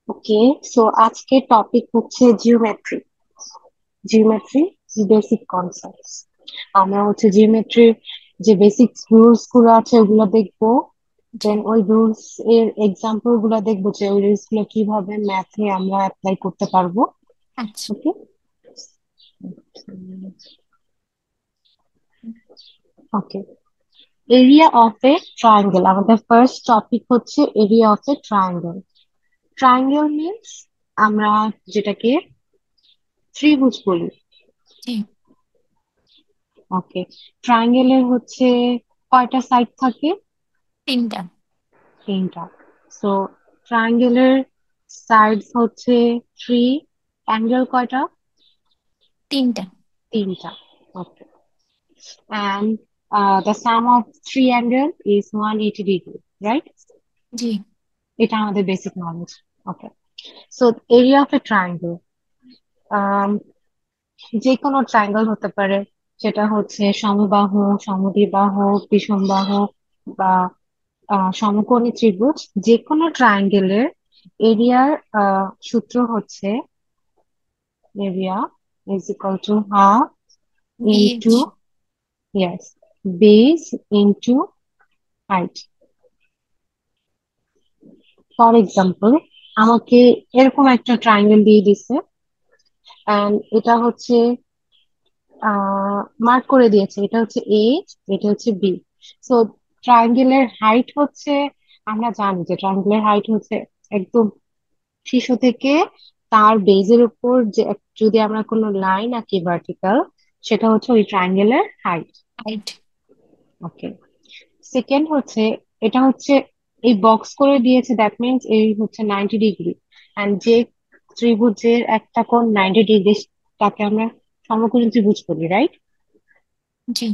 ওকে, so আজকের topic হচ্ছে geometry. Geometry basic concepts. আমরা হচ্ছে জিওমেট্রির যে বেসিক রুলস গুলো আছে ওগুলো দেখবো। জি। দেন ওই রুলস এর এক্সাম্পল গুলো দেখবো যে ওই রুলস গুলো কিভাবে ম্যাথে আমরা অ্যাপ্লাই করতে পারবো। আচ্ছা। ওকে, ওকে। এরিয়া অফ এ ট্রায়াঙ্গেল, আমাদের ফার্স্ট টপিক হচ্ছে area of a triangle. Triangle means আমরা যেটাকে ত্রিভুজ বলি। জি। ওকে, ট্রায়াঙ্গেলের হচ্ছে কয়টা সাইড থাকে? তিনটা। তিনটা। সো ট্রায়াঙ্গেলের সাইডস হচ্ছে থ্রি, অ্যাঙ্গেল কয়টা? তিনটা। তিনটা। Okay, and the sum of three angle is 180 degree, right? জি। এটা আমাদের basic knowledge. Okay, so area of a triangle যে কোনো ট্রায়াঙ্গেল হতে পারে, সেটা হচ্ছে সমবাহু, সমদ্বিবাহু, বিষমবাহু বা সমকোণী ত্রিভুজ। যে কোনো ট্রায়াঙ্গেলের এরিয়ার সূত্র হচ্ছে area is equal to half বীজ। Into, yes, base into height. For example, আমাকে এরকম একটা ট্রায়াঙ্গেল দিয়ে দিছে, এন্ড এটা হচ্ছে মার্ক করে দিয়েছে, এটা হচ্ছে এ, এটা হচ্ছে বি। সো ট্রায়াঙ্গেলের হাইট হচ্ছে, আমরা জানি যে ট্রায়াঙ্গেলের হাইট হচ্ছে একদম শীর্ষ থেকে তার বেজের উপর যে যদি আমরা কোনো লাইন আঁকি ভার্টিক্যাল, সেটা হচ্ছে ওই ট্রায়াঙ্গেলের হাইট। হাইট। ওকে, সেকেন্ড হচ্ছে, এটা হচ্ছে এই বক্স করে দিয়েছে, দ্যাট মিনস এই হচ্ছে 90 ডিগ্রি। এন্ড যে ত্রিভুজের একটা কোণ 90 ডিগ্রি, তাকে আমরা সমকোণী ত্রিভুজ বলি, রাইট? জি।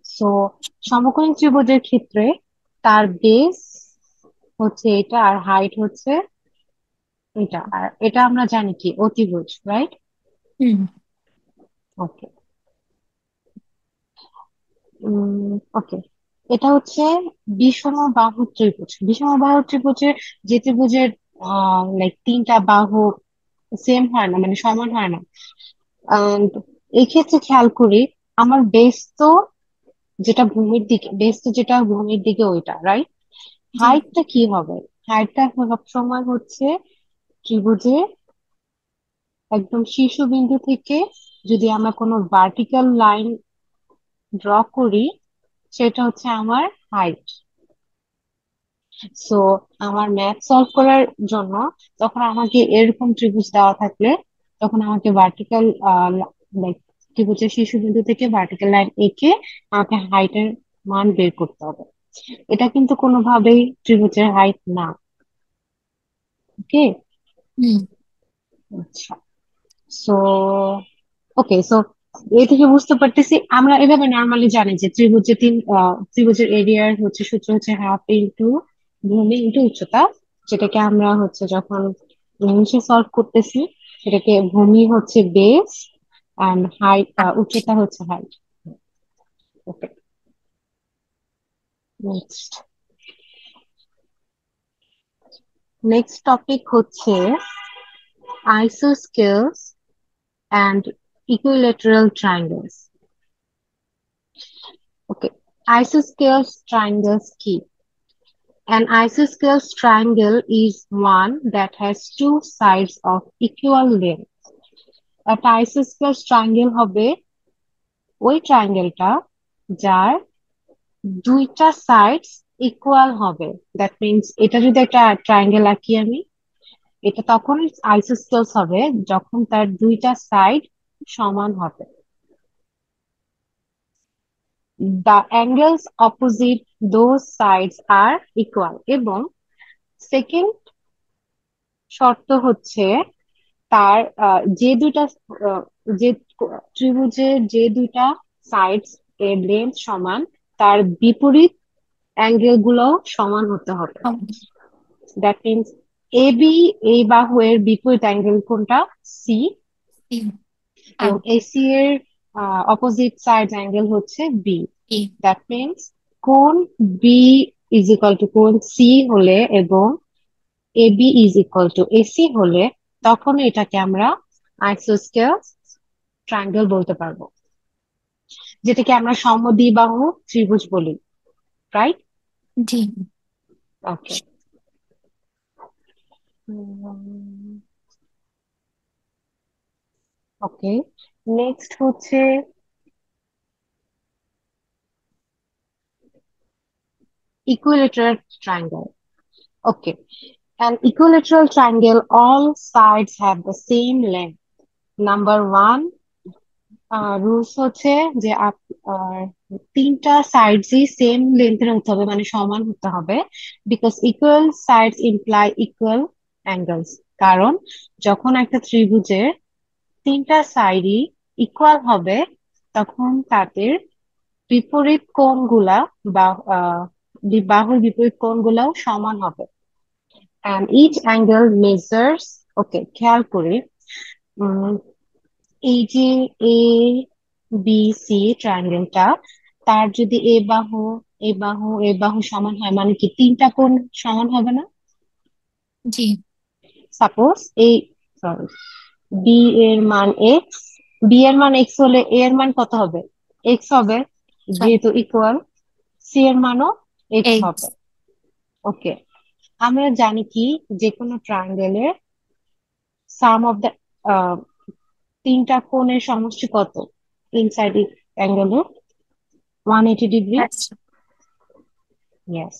সো সমকোণী ত্রিভুজের ক্ষেত্রে তার বেস হচ্ছে এটা আর হাইট হচ্ছে এটা, আর এটা আমরা জানি কি অতিভুজ, রাইট? হুম। ওকে, ওকে, এটা হচ্ছে বিষমবাহু ত্রিভুজ। বিষমবাহু ত্রিভুজের যে ত্রিভুজের লাইক তিনটা বাহু সেম হয় না, মানে সমান হয় না। And এই ক্ষেত্রে খেয়াল করি, আমার বেস তো যেটা ভূমির দিকে, বেস তো যেটা ভূমির দিকে ওইটা, রাইট? জি। হাইটটা কি হবে? হাইটটা সবসময় হচ্ছে ত্রিভুজের একদম শীর্ষবিন্দু থেকে যদি আমরা কোনো ভার্টিক্যাল লাইন ড্র করি, সেটা হচ্ছে আমার হাইট। সো আমার ম্যাথ সলভ করার জন্য যখন আমাকে এরকম ত্রিভুজ দেওয়া থাকলে, তখন আমাকে ভার্টিক্যাল লাইক ত্রিভুজের শীর্ষবিন্দু থেকে ভার্টিক্যাল লাইন এঁকে আমাকে হাইটের মান বের করতে হবে। এটা কিন্তু কোনোভাবেই ত্রিভুজের হাইট না। ওকে, হুম। আচ্ছা। সো ওকে, সো এ থেকে বুঝতে পারতেছি আমরা এভাবে নর্মালি জানি যে ত্রিভুজের এরিয়ার হচ্ছে সূত্র হচ্ছে হাফ ইন্টু ভূমি ইন্টু উচ্চতা, যেটাকে আমরা হচ্ছে যখন ইংলিশে সলভ করতেছি, সেটাকে ভূমি হচ্ছে বেস এন্ড হাইট, হাইট। উচ্চতা হচ্ছে height. Okay, next next topic হচ্ছে isosceles and equilateral triangles. Okay, isosceles triangles কি? An isosceles triangle is one that has two sides of equal length. একটা isosceles triangle হবে ওই ট্রায়াঙ্গেলটা যার দুইটা সাইডস ইকুয়াল হবে। দ্যাট মিনস এটা যদি একটা ট্রায়াঙ্গেল আঁকি আমি, এটা তখন আইসোস্কেলস হবে যখন তার দুইটা সাইড সমান হবে। The angles opposite those sides are equal, এবং সেকেন্ড শর্ত হচ্ছে তার যে দুইটা আহ, যে ত্রিভুজের যে দুইটা সাইডস এর লেন্থ সমান, তার বিপরীত অ্যাঙ্গেল গুলো সমান হতে হবে। দ্যাট মিনস এ বি, এই বাহু এর বিপরীত অ্যাঙ্গেল কোনটা? সি। সি। আর এবং এসি এর অপোজিট সাইড অ্যাঙ্গেল হচ্ছে বি। এ। দ্যাট মিনস কোণ বি ইজ ইকুয়াল টু কোণ সি হলে এবং AB is equal two AC হলে তখন এটাকে আমরা আইসোস্কেলস ট্রায়াঙ্গেল বলতে পারবো, যেটাকে আমরা সমদ্বিবাহু ত্রিভুজ বলি, রাইট? জি। ওকে। ওকে, নেক্সট হচ্ছে equilateral triangle. Okay, an equilateral triangle all sides have the same length. Number one rules হচ্ছে যে তিনটা সাইডসই সেম লেন্থের হতে হবে, মানে সমান হতে হবে, because equal sides imply equal angles. কারণ যখন একটা ত্রিভুজের তিনটা সাইডই ইকুয়াল হবে তখন তাদের বিপরীত কোণগুলা বা বাহুর বিপরীত কোণগুলাও সমান হবে। and each angle measures, ওকে খেয়াল করি, উম, এই যে এ বি সি ট্রায়াঙ্গেলটা, তার যদি এ বাহু সমান হয় মানে কি তিনটা কোণ সমান হবে না? জি। সাপোজ এই, সরি, বি এর মান এক্স, বি এর মান এক্স হলে এ এর মান কত হবে? এক্স হবে, যেহেতু ইকুয়াল। সি এর মানও এক্স এক্স। হবে। ওকে, আমরা জানি কি যে কোনো ট্রায়াঙ্গেলের সাম অফ দ্য তিনটা কোণের সমষ্টি কত ইনসাইড অ্যাঙ্গেলের? 180 ডিগ্রি। আচ্ছা। ইয়েস।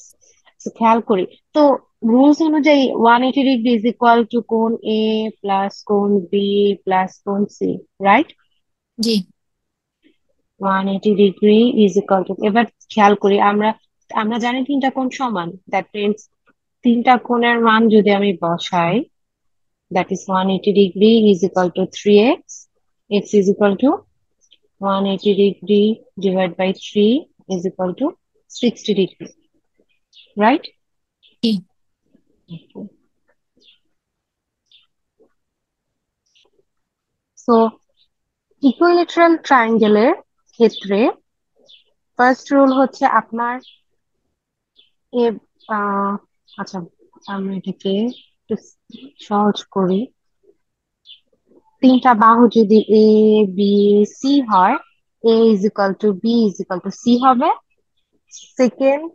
তো খেয়াল করি, তো রুলস অনুযায়ী 180 ডিগ্রি ইজ ইকুয়াল টু কোণ এ প্লাস কোণ বি প্লাস কোণ সি, রাইট? জি। 180 ডিগ্রি ইজ ইকুয়াল টু, এবার খেয়াল করি, আমরা আমরা জানি তিনটা কোণ সমান, দ্যাট মিনস তিনটা কোণের মান যদি আমি বসাই, that is 180 degree is equal to 3x, x is equal to 180 degree divided by 3 is equal to 60 degree, right? G. So equilateral triangle এর ক্ষেত্রে ফার্স্ট রুল হচ্ছে আপনার এ আহ, আচ্ছা, আমরা এটাকে একটু সহজ করি। তিনটা বাহু যদি এ বি সি হয়, A is equal to B is equal to C হবে। সেকেন্ড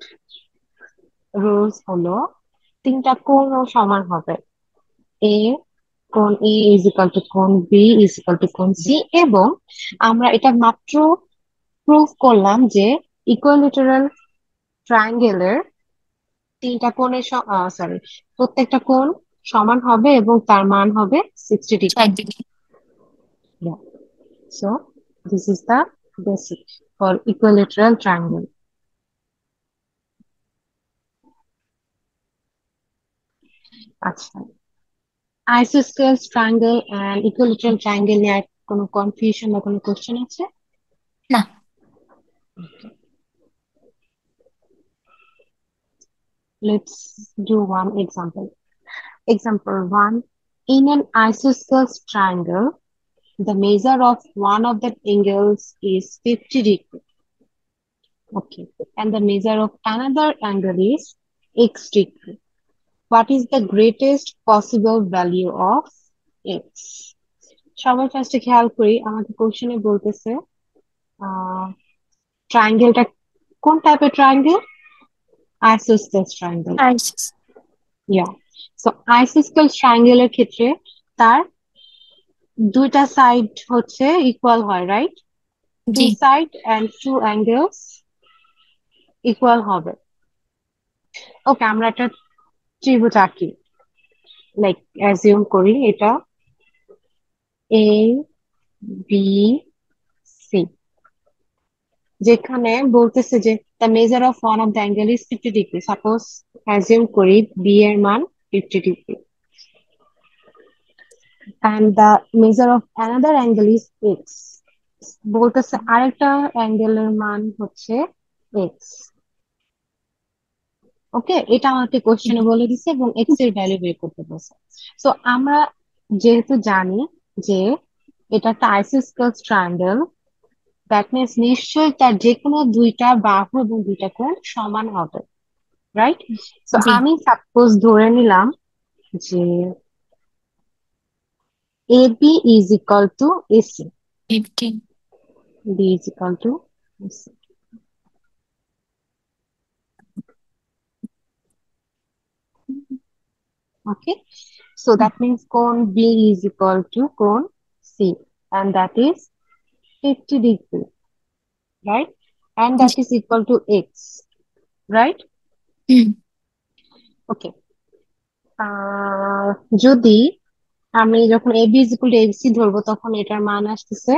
রুলস হলো তিনটা কোণও সমান হবে, এ কোণ এ ইজ ইকুয়াল টু কোণ বি ইজ ইকুয়াল টু কোণ সি। এবং আমরা এটা মাত্র প্রুভ করলাম যে ইকুয়ালিটারাল ট্রায়াঙ্গেলের তিনটা কোণের সরি, প্রত্যেকটা কোণ সমান হবে এবং তার মান হবে 60 degree. 60 degree. So this is the basic for equilateral triangle. আচ্ছা, isosceles triangle and equilateral triangle নিয়ে আর কোনো কনফিউশন বা কোনো কোশ্চেন আছে? না। Let's do one example. Example one. In an isosceles triangle, the measure of one of the angles is 50 degree. Okay. And the measure of another angle is x degree. What is the greatest possible value of x? সবার ফার্স্টে খেয়াল করি, আমাকে কোশ্চেনে বলতেছে ট্রায়াঙ্গেলটা কোন টাইপের ট্রায়াঙ্গেল? Isosceles triangle. আইসিস। ইয়া, সো আইসোস্কেলস ট্রায়াঙ্গেলের ক্ষেত্রে তার দুইটা সাইড হচ্ছে ইকুয়াল হয়, রাইট? টু জি। Side and two angles equal হবে। ওকে, আমরা একটা ত্রিভুজ আঁকি, লাইক অ্যাজিউম করি এটা এ বি সি, যেখানে বলতেছে যে the measure of one of the angle is 50 degree. Suppose assume করি বি এর মান 50 degree and the measure of another angle is x, বলতেছে আরেকটা অ্যাঙ্গেলের মান হচ্ছে এক্স। ওকে, এটা আমাকে কোশ্চেনে বলে দিছে এবং এক্স এর ভ্যালু বের করতে বলছে। সো আমরা যেহেতু জানি যে এটা একটা আইসোস্কেলস ট্রায়াঙ্গেল, দ্যাট মিনস নিশ্চয়ই তার যে কোনো দুইটা বাহু এবং দুইটা কোণ সমান হবে, রাইট? সো জি। আমি সাপোজ ধরে নিলাম যে AB is equal to AC. 15. B is equal to AC. Okay. So that means cone B is equal to cone C, and that is 50 degree, right? And G, that is equal to X, right? Hmm, Okay. আহ যদি আমি যখন A B is equal to AC ধরবো তখন এটার মান আসতেছে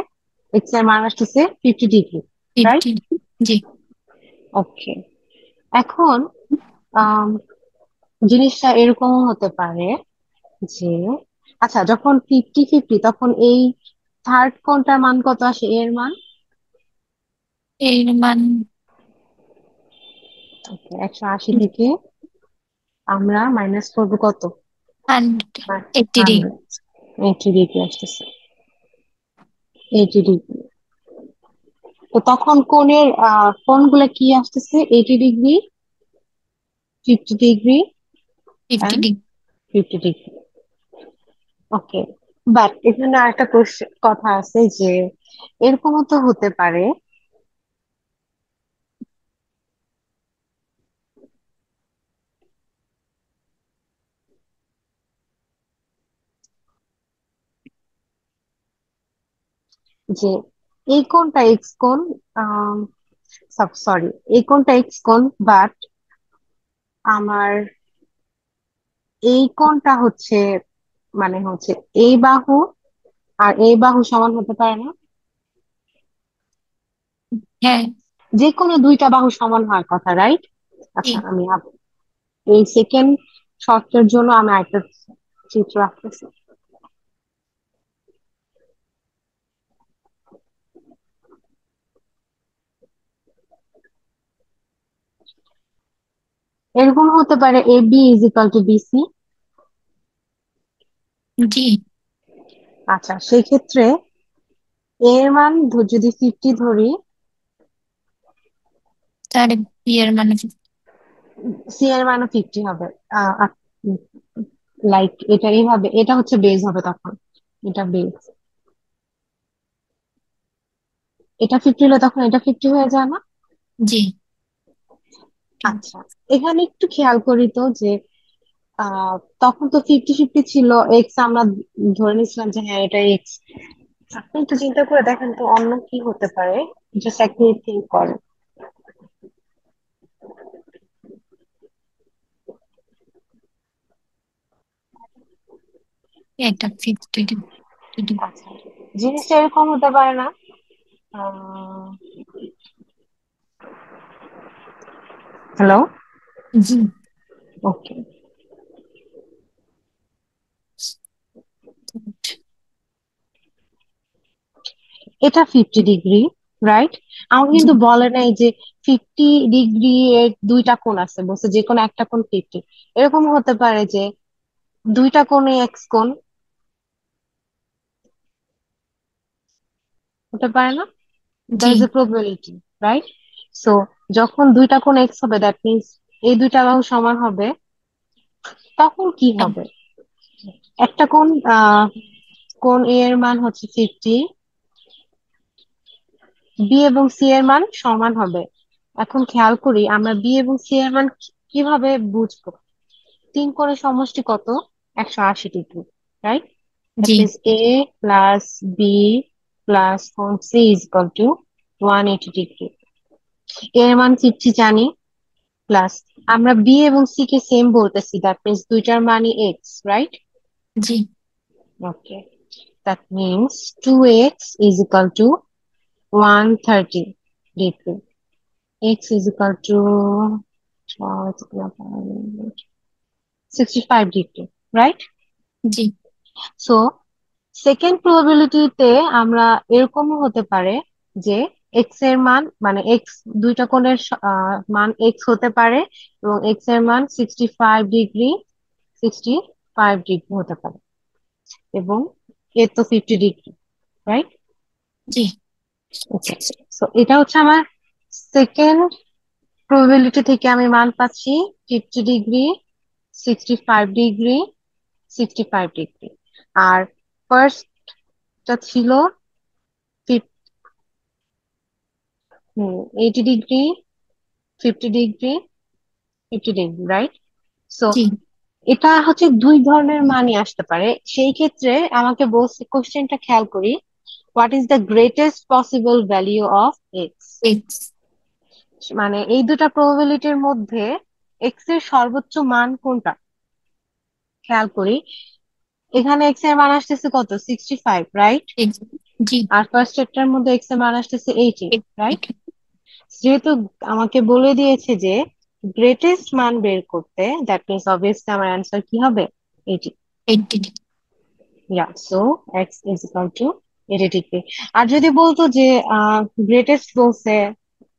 x এর মান আসতেছে 50 ডিগ্রি, রাইট? 15. জি, ওকে। এখন আম, জিনিসটা এরকমও হতে পারে যে আচ্ছা, যখন 50-50 তখন এই থার্ড কোণটার মান কত আসে, এর মান? এর মান ওকে, 180 থেকে আমরা মাইনাস করবো কত? 180 ডিগ্রি। 180 ডিগ্রি আসতেছে, 80 ডিগ্রি। তো তখন কোণের কোণগুলা কি আসতেছে? 80 degree, 50 degree 50 and degree. 50 degree. Okay, but এখানে আরেকটা কথা আছে যে এরকমও তো হতে পারে যে এই কোণটা এক্স কোণ, সরি, এই কোণটা এক্স কোণ, বাট আমার এই কোণটা হচ্ছে, মানে হচ্ছে এই বাহু আর এই বাহু সমান হতে পারে না। হ্যাঁ, যে কোনো দুইটা বাহু সমান হওয়ার কথা, রাইট? জি, আচ্ছা, আমি এই সেকেন্ড শর্তের জন্য আমি একটা চিত্র আঁকতেছি। এরকম হতে পারে A B is equal to BC. জি, আচ্ছা, সেই ক্ষেত্রে এর মান যদি 50 ধরি, তাহলে বিয়ের মানে সি এর মানও 50 হবে। লাইক এটা এইভাবে, এটা হচ্ছে বেজ হবে তখন, এটা বেজ, এটা 50 হলে তখন এটা 50 হয়ে যায় না? জি, আচ্ছা, এখানে একটু খেয়াল করি তো যে আহ তখন তো 50-50 ছিল, এক্স আমরা ধরে নিছিলাম যে হ্যাঁ এটা এক্স। আপনি একটু চিন্তা করে দেখেন তো অন্য কি হতে পারে, জাস্ট এক মিনিট থিঙ্ক করেন। এটা 50 ডিগ্রি। আচ্ছা, জিনিসটা এরকম হতে পারে না? হ্যালো? জি, ওকে, এটা 50 ডিগ্রি, রাইট? আমাকে জি, কিন্তু বলে নাই যে 50 ডিগ্রি এর দুইটা কোণ আছে, বলছে যে কোনো একটা কোণ 50। এরকম হতে পারে যে দুইটা কোণে এক্স কোণ, হতে পারে না? জি, there is a probability, right? So যখন দুইটা কোণ এক্স হবে, দ্যাট মিনস এই দুইটা বাহু সমান হবে, তখন কি হবে? একটা কোণ কোণ এ এর মান হচ্ছে 50, বি এবং সি এর মান সমান হবে। এখন খেয়াল করি আমরা বি এবং সি এর মান কিভাবে বুঝবো? তিন কোণের সমষ্টি কত? 180 ডিগ্রি, রাইট? দ্যাট জি, means A plus B plus কোণ C is equal to 180 degree. এর মান 50 জানি, প্লাস আমরা বি এবং সি কে সেম বলতেছি, দ্যাট মিনস দুইটার মানই এক্স, রাইট? জি, okay, that means 2x is equal to 130 degree. x is equal to 65 degree, right? জি, সো সেকেন্ড প্রবাবিলিটিতে আমরা এরকমও হতে পারে যে এক্স এর মান, মানে এক্স দুইটা কোণের মান এক্স হতে পারে, এবং এক্স এর মান 65 ডিগ্রি, 65 ডিগ্রি হতে পারে, এবং এ তো 50 ডিগ্রি, রাইট? জি, ওকে, সো এটা হচ্ছে আমার সেকেন্ড প্রবাবিলিটি থেকে আমি মান পাচ্ছি 50 ডিগ্রি, 65 ডিগ্রি 65 ডিগ্রি। আর ফার্স্টটা ছিল 80 degree, 50 degree, 50 degree, right? So জি। এটা হচ্ছে দুই ধরনের মানই আসতে পারে। সেই ক্ষেত্রে আমাকে বলছে, কোশ্চেনটা খেয়াল করি, what is the greatest possible value of x. X. মানে এই দুটা প্রবাবিলিটির মধ্যে এক্স এর সর্বোচ্চ মান কোনটা, খেয়াল করি। এখানে এক্স এর মান আসতেছে কত, 65, রাইট? এক্স। জি। আর ফার্স্ট এটার মধ্যে এক্স এর মান আসতেছে 80, রাইট? এইট। যেহেতু আমাকে বলে দিয়েছে যে গ্রেটেস্ট মান বের করতে, দ্যাট মিনস অবভিয়াসলি আমার অ্যান্সার কি হবে, 80। 80 degree. Yeah, so x is equal to 80 degree. আর যদি বলতো যে গ্রেটেস্ট বলছে,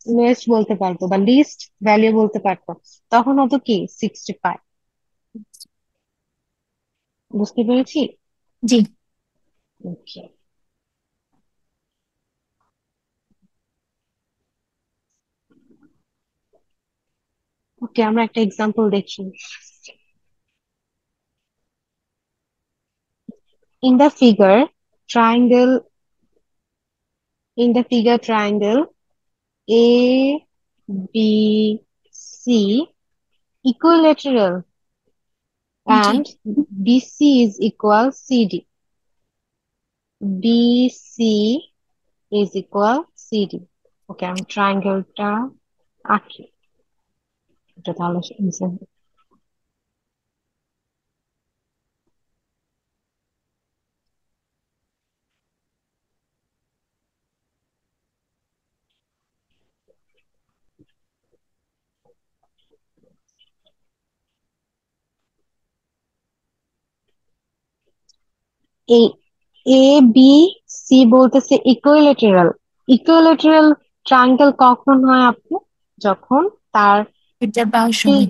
লোয়েস্ট বলতে পারতো বা লিস্ট ভ্যালু বলতে পারতো, তখন হতো কি 65। বুঝতে পেরেছি? জি। ওকে। ওকে, আমরা একটা এক্সাম্পল দেখি। In the figure, triangle, in the figure triangle A, B, C equilateral G. and BC is equal CD. BC is equal CD. ওকে, আমি ট্রায়াঙ্গেলটা আঁকি। এটা তাহলে easy হবে। এই এ বি সি বলতেছে ইকুইলেটারাল। ইকুইলেটারাল ট্রায়াঙ্গেল কখন হয় আপু? যখন তার এটা বাহু তিন, সমান।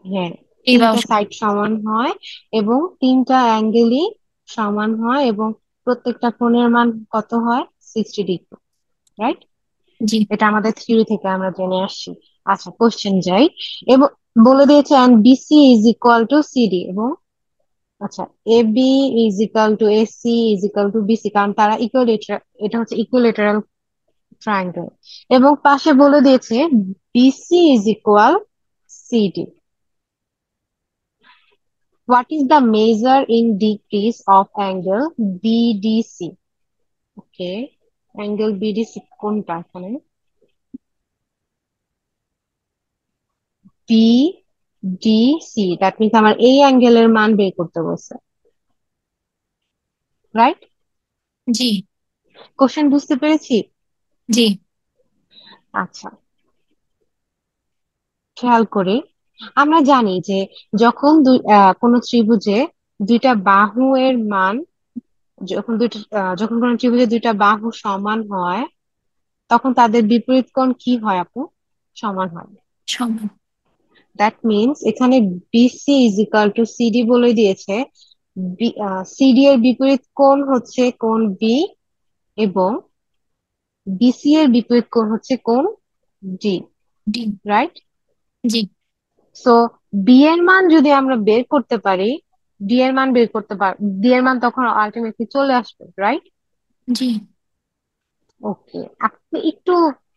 হ্যাঁ, এই বাহু তিনটা সমান। সাইড সমান হয় এবং তিনটা অ্যাঙ্গেলই সমান হয় এবং প্রত্যেকটা কোণের মান কত হয়, 60 ডিগ্রি, রাইট? জি। এটা আমাদের থিওরি থেকে আমরা জেনে আসছি। আচ্ছা, কোশ্চেন যাই। এবং বলে দিয়েছে and BC is equal to CD, এবং আচ্ছা, AB is equal to AC is equal to BC, কারণ তারা ইকুইলেটারাল, এটা হচ্ছে ইকুইলেটারাল ট্রায়াঙ্গেল। এবং পাশে বলে দিয়েছে BC is equal CD. What is the measure in degrees of angle BDC? Okay, angle BDC কোনটা এখানে? BDC, দ্যাট মিন্স আমার এই অ্যাঙ্গেলের মান বের করতে বলছে, রাইট? জি। কোশ্চেন বুঝতে পেরেছি? জি। আচ্ছা, খেয়াল করি। আমরা জানি যে যখন কোনো ত্রিভুজে দুইটা বাহু এর মান, যখন কোনো ত্রিভুজে দুইটা বাহু সমান হয়, তখন তাদের বিপরীত কোণ কি হয় আপু? সমান হয়। সমান। দ্যাট মিনস এখানে BC is equal to CD বলে দিয়েছে। সিডি এর বিপরীত কোণ হচ্ছে কোণ বি, এবং বিসি এর বিপরীত কোণ হচ্ছে কোণ ডি, ডি। রাইট? জি। সো বি এর মান যদি আমরা বের করতে পারি, ডি এর মান বের করতে পার, ডি এর মান তখন আলটিমেটলি চলে আসবে, রাইট? জি। ওকে, আপনি একটু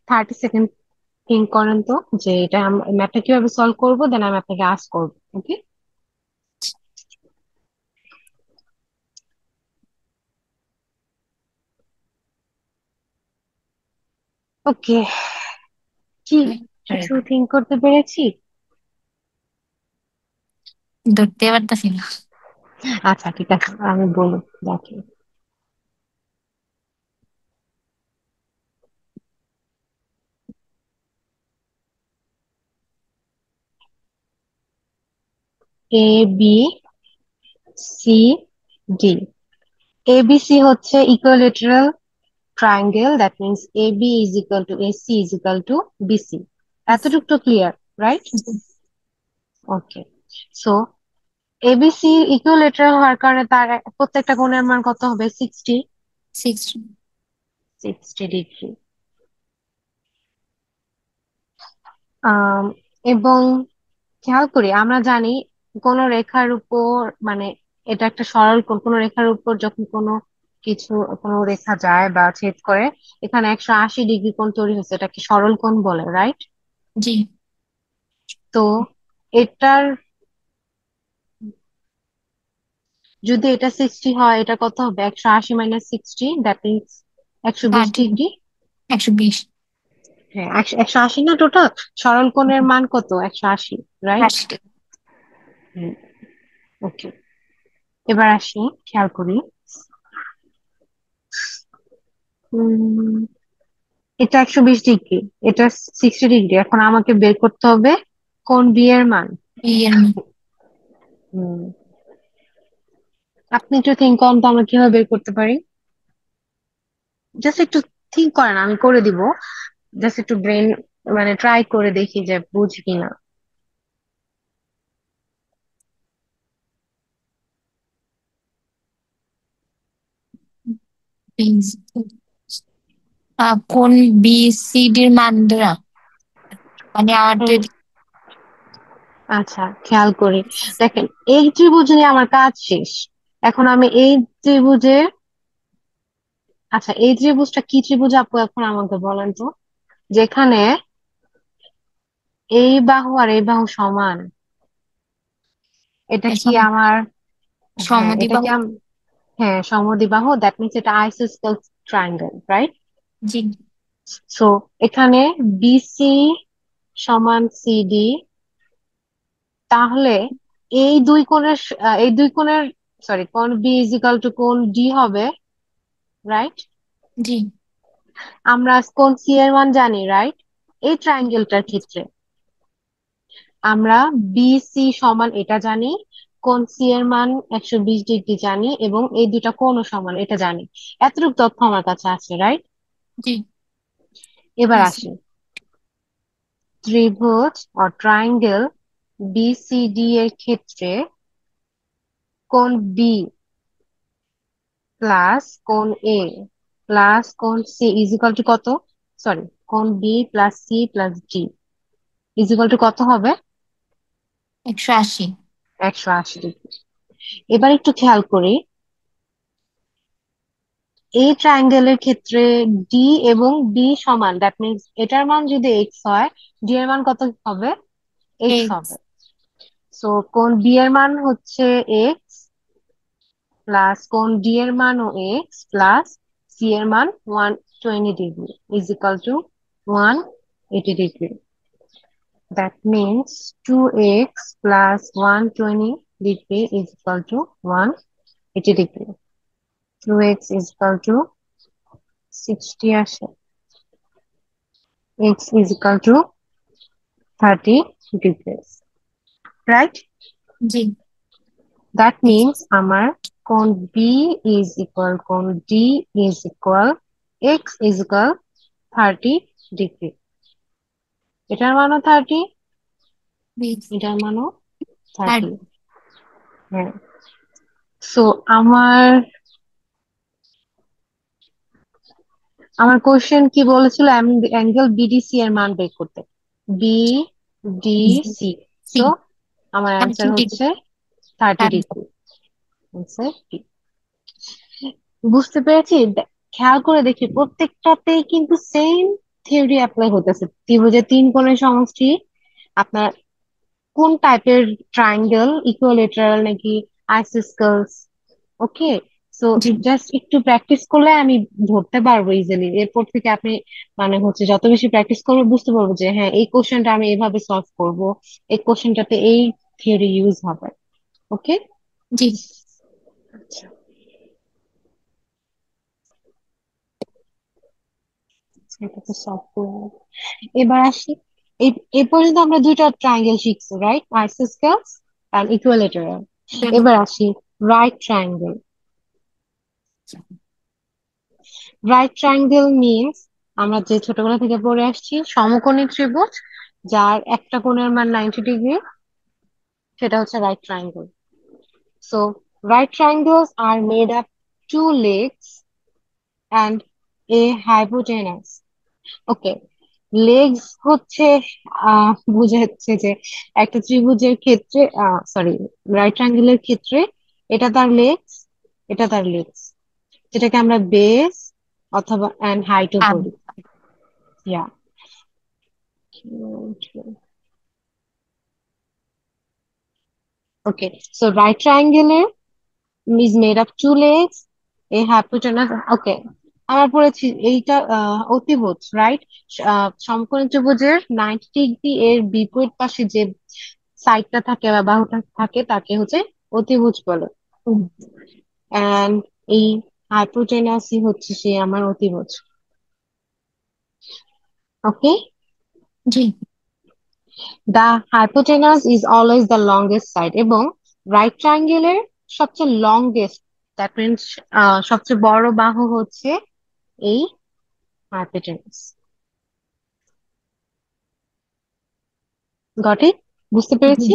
30 সেকেন্ড থিঙ্ক করেন তো, যে এটা ম্যাথটা কিভাবে সলভ করবো, দেন আমি আপনাকে আস্ক করবো। ওকে। ওকে, কি কিছু থিঙ্ক করতে পেরেছি? ধরতে পারতাছি না। আচ্ছা, ঠিক আছে, আমি বলি, দেখি। A, B, C, D. ABC হচ্ছে equilateral triangle, that means AB is equal to AC is equal to BC. এতটুকু তো clear, right? Okay, so ABC equilateral হওয়ার কারণে তার প্রত্যেকটা কোণের মান কত হবে, 60, 60। 60 ডিগ্রি। আহ এবং খেয়াল করি, আমরা জানি কোন রেখার উপর, মানে এটা একটা সরল কোণ, কোনো রেখার উপর যখন কিছু কোনো রেখা যায় বা ছেদ করে, এখানে 180 ডিগ্রি কোণ তৈরি হচ্ছে, এটাকে সরল কোণ বলে, রাইট? জি। তো এটার, যদি এটা 60 হয়, এটা কত হবে? 180 - 60, দ্যাট মিনস 120 30, ডিগ্রি 120। হ্যাঁ, 180 না টোটাল? সরল কোণের মান কত? 180, রাইট? 80 ওকে, এবার আসি, খেয়াল করি। উম এটা 120 ডিগ্রি, এটা 60 ডিগ্রি। এখন আমাকে বের করতে হবে কোন বি এর মান। বিয়ের মান। হুম, আপনি একটু থিঙ্ক করুন তো, আমরা কিভাবে বের করতে পারি? জাস্ট একটু থিঙ্ক করেন, আমি করে দিব। জাস্ট একটু ব্রেন মানে ট্রাই করে দেখি যে বুঝি কিনা। বেস। কোন বি সি ডির মান দ্বারা, মানে হুম, আমাদের। আচ্ছা, খেয়াল করি। দেখেন, এই ত্রিভুজ নিয়ে আমার কাজ শেষ। এখন আমি এই ত্রিভুজের, আচ্ছা, এই ত্রিভুজটা কি ত্রিভুজ আপু, এখন আমাকে বলেন তো। যেখানে এই বাহু আর এই বাহু সমান, এটা কি আমার, হ্যাঁ এটা কি সমদ্বিবাহু। হ্যাঁ, সমদ্বিবাহু, দ্যাট মিনস এটা আইসোসেলেস ট্রায়াঙ্গেল, রাইট? জি। সো এখানে বিসি সমান সিডি, তাহলে এই দুই কোণের, সরি, কোণ বি ইজ ইকাল টু কোণ ডি হবে, রাইট? জি। আমরা কোণ সি এর মান জানি, রাইট? এই ট্রায়াঙ্গেলটার ক্ষেত্রে আমরা বিসি সমান এটা জানি, কোণ সি এর মান 120 ডিগ্রি জানি, এবং এই দুটা কোণও সমান এটা জানি। এতটুকু তথ্য আমার কাছে আছে, রাইট? জি। এবার আছে। আসি, ত্রিভুজ ও ট্রায়াঙ্গেল বিসিডি এর ক্ষেত্রে কোণ বি প্লাস কোণ এ প্লাস কোণ সি ইজ ইকাল টু কত? সরি, কোণ B plus C plus D is equal to কত হবে? 180। 180 ডিগ্রি। এবার একটু খেয়াল করি, এই ট্রায়াঙ্গেলের ক্ষেত্রে ডি এবং বি সমান, দ্যাট মিনস এটার মান যদি এক্স হয়, ডি এর মান কত হবে? X x. হবে। সো কোণ বি এর মান হচ্ছে এক্স, প্লাস কোণ ডি এর মানও এক্স, প্লাস সি এর মান 120 degree is equal two 180 degree. That means 2x plus 120 degree is equal two 180 degree. 2x is equal two 60 আসে, x is equal two 30 degrees, right? G. That means আমার কোণ B is equal কোণ D is equal x is equal 30 degree. এটার মানও 30, এটার মানও 30। 30। হ্যাঁ। So আমার আমার কোশ্চেন কি বলেছিল? অ্যাঙ্গেল বিডিসি এর মান বের করতে, বিডিসি। সি। সো আমার অ্যান্সার 30 ডিগ্রি। হচ্ছে 30 ডিগ্রি। বুঝতে পেরেছি। খেয়াল করে দেখি, প্রত্যেকটাতেই কিন্তু সেম থিওরি অ্যাপ্লাই হতেছে। ত্রিভুজের তিন কোণের সমষ্টি, আপনার কোন টাইপের ট্রায়াঙ্গেল, ইকুইলেটারাল নাকি আইসোসেলেস, ওকে? সো জি। জাস্ট একটু প্র্যাকটিস করলে আমি ধরতে পারবো ইজিলি। এরপর থেকে আপনি মানে হচ্ছে যত বেশি প্র্যাকটিস করবো, বুঝতে পারবো যে হ্যাঁ, এই কোশ্চেনটা আমি এভাবে সলভ করব, এই কোশ্চেনটাতে এই থিওরি ইউজ হবে। ওকে, জি। আচ্ছা, এটা তো সলভ করবো। এবার আসি, এই এ পর্যন্ত আমরা দুইটা ট্রায়াঙ্গেল শিখছি, রাইট? আইসোসেলেস and equilateral. এবার আসি right triangle. Right triangle means, আমরা যে ছোটবেলা থেকে পড়ে আসছি, সমকোণী ত্রিভুজ যার একটা কোণের মান 90 ডিগ্রি, সেটা হচ্ছে right triangle. So right triangles are made up two legs and a hypotenuse. Okay, legs হচ্ছে বোঝাচ্ছে যে একটা ত্রিভুজের ক্ষেত্রে, সরি, রাইট ট্রায়াঙ্গেলের ক্ষেত্রে এটা তার লেগস, এটা তার লেগস, যেটাকে আমরা বেস অথবা এন্ড হাইটও হ্যাঁ। বলি। ইয়া। ওকে, সো রাইট ট্রায়াঙ্গেলের is made of two legs, a hypotenuse. Okay, আমরা পড়েছি এইটা অতিভুজ, রাইট? সমকোণী ত্রিভুজের 90 ডিগ্রি এর বিপরীত পাশে যে সাইডটা থাকে বা বাহুটা থাকে তাকে হচ্ছে অতিভুজ বলে। হুম, এন্ড এই হাইপোটেনাসই হচ্ছে সে আমার অতিভুজ। ওকে, জি। The hypotenuse is always the longest side, এবং রাইট ট্রায়াঙ্গেলের সবচেয়ে লংগেস্ট, দ্যাট মিনস সবচেয়ে বড় বাহু হচ্ছে এই হাইপোটেনাস। Got it? বুঝতে জি। পেরেছি?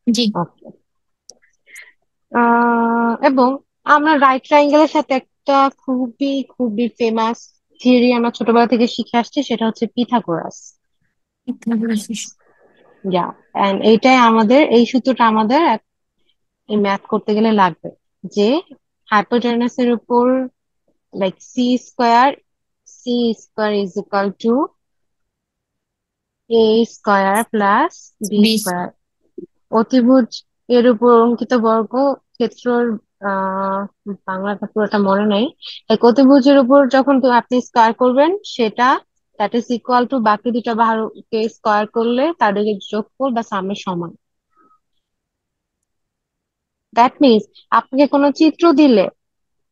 জি। ওকে। এবং আমরা রাইট ট্রায়াঙ্গেলের সাথে একটা খুবই খুবই ফেমাস থিওরি আমরা ছোটবেলা থেকে শিখে আসছি, সেটা হচ্ছে পিথাগোরাস। ইয়া, এন্ড এইটাই আমাদের, এই সূত্রটা আমাদের এই ম্যাথ করতে গেলে লাগবে, যে হাইপোটেনাসের উপর like C square is equal to A square plus B বিশ। স্কোয়ার। অতিভুজ এর উপর অঙ্কিত বর্গ ক্ষেত্রর আহ বাংলাটা পুরোটা মনে নেই। এক অতিভুজের উপর যখন আপনি স্কোয়ার করবেন, সেটা দ্যাট ইজ ইকুয়াল টু বাকি দুটো বাহুকে স্কোয়ার করলে তাদের যোগফল বা সামের সমান। দ্যাট মিনস আপনাকে কোনো চিত্র দিলে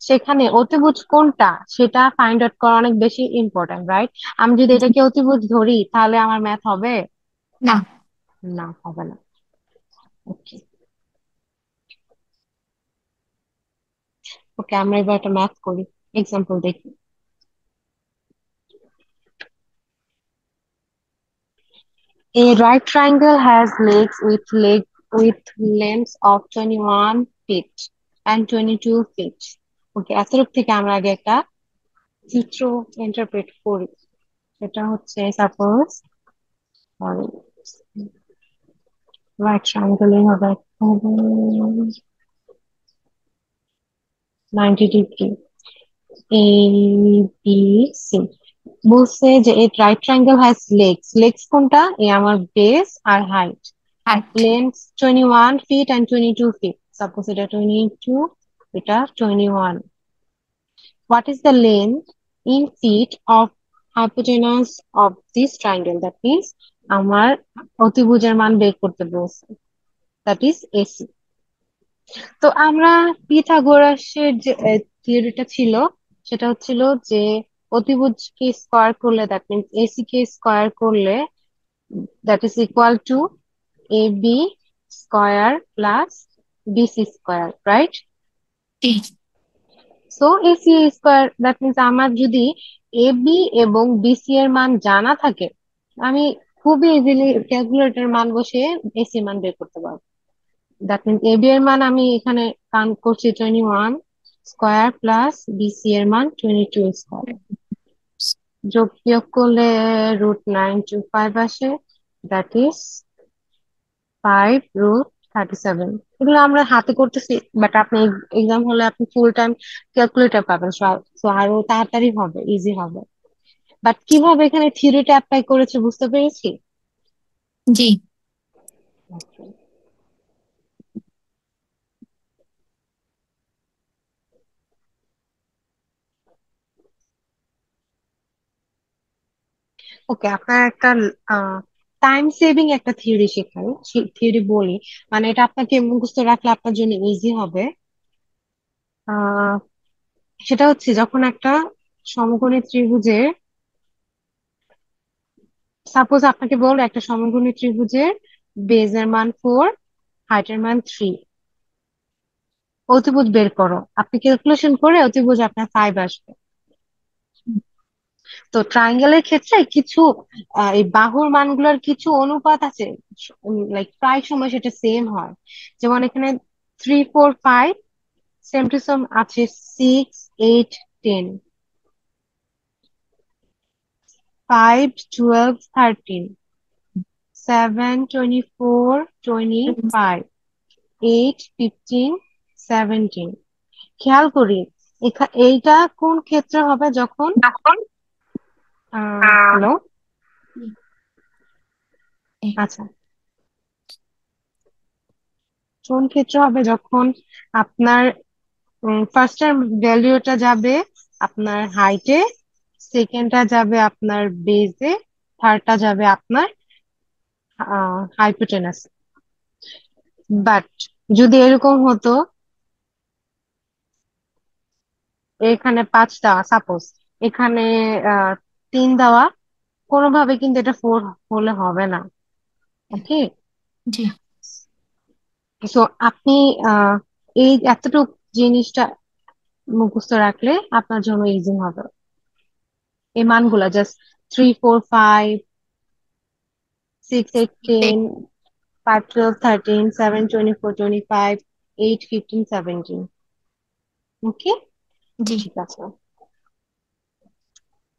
সেখানে অতিভুজ কোনটা সেটা ফাইন্ড আউট করা অনেক বেশি ইম্পর্ট্যান্ট, রাইট? আমি যদি এটাকে অতিভুজ ধরি তাহলে আমার ম্যাথ হবে? না। না, হবে না। ওকে, ওকে, আমরা এবার একটা ম্যাথ করি, এক্সাম্পল দেখি। A right triangle has legs with lengths of 21 feet and 22 feet. ওকে, এতটুক থেকে আমরা আগে একটা চিত্র ইন্টারপ্রেট করি। সেটা হচ্ছে সাপোজ রাইট ট্রায়াঙ্গেল হবে 90 ডিগ্রি এ বি সি। বলছে যে এই right triangle has legs, legs কোনটা? এ আমার base R height. Height. Length 21 feet and 22 feet. Suppose এটা 22, এটা 21. What is the length in feet of hypotenuse of this triangle? That means আমার অতিভুজের মান বের করতে বলছে। That is AC. তো আমরা পিথাগোরাসের যে থিওরিটা ছিল, সেটা হচ্ছিল যে অতিভুজকে স্কোয়ার করলে, দ্যাট মিনস এসি কে স্কোয়ার করলে, that is equal to AB square plus BC square, right? জি। So AC square, that means আমার যদি AB এবং BC এর মান জানা থাকে, আমি খুবই ইজিলি ক্যালকুলেটর মান বসিয়ে AC মান বের করতে পারবো। দ্যাট মিনস AB এর মান আমি এখানে কাউন্ট করছি 21 স্কয়ার প্লাস BC এর মান 22 স্কয়ার। যোগ বিয়োগ করলে √925 আসে, দ্যাট ইজ 5√37। এগুলো আমরা হাতে করতেছি, বাট আপনি এক্সাম হলে আপনি ফুল টাইম ক্যালকুলেটর পাবেন, so আরো তাড়াতাড়ি হবে, ইজি হবে। বাট কিভাবে এখানে থিওরিটা অ্যাপ্লাই করেছে বুঝতে পেরেছি? জি। ওকে, আপনার একটা টাইম সেভিং একটা থিওরি শেখাই, থিওরি বলি, মানে এটা আপনাকে মুখস্থ রাখলে আপনার জন্য ইজি হবে। আহ সেটা হচ্ছে যখন একটা সমকোণী ত্রিভুজের, সাপোজ আপনাকে বললো একটা সমকোণী ত্রিভুজের বেজের মান 4, হাইটের মান 3, অতিভুজ বের করো, আপনি ক্যালকুলেশন করে অতিভুজ আপনার 5 আসবে। তো ট্রায়াঙ্গেলের ক্ষেত্রে কিছু এই বাহুর মানগুলোর কিছু অনুপাত আছে, লাইক প্রায় সময় সেটা সেম হয়। যেমন এখানে 3 4 5, সেম টু সেম আছে 6 8 10, 5 12 13, 7 24 25, 8 15 17। খেয়াল করি এইটা কোন ক্ষেত্রে হবে যখন এখন হ্যালো। এ- আচ্ছা, কোন ক্ষেত্রে হবে যখন আপনার ফার্স্টের ভ্যালুটা যাবে আপনার হাইটে, সেকেন্ডটা যাবে আপনার বেজে, থার্ডটা যাবে আপনার হাইপোটেনাস। বাট যদি এরকম হতো, এখানে 5 দেওয়া সাপোজ, এখানে আহ 3 দেওয়া, কোনোভাবে কিন্তু এটা 4 হলে হবে না। ওকে, জি সো আপনি আহ এই এতটুকু জিনিসটা মুখস্থ রাখলে আপনার জন্য ইজি হবে। এই মানগুলা জাস্ট 3 4 5 6 8 10 5 12 13 7 24 25 8 15 17। ওকে, জি ঠিক আছে।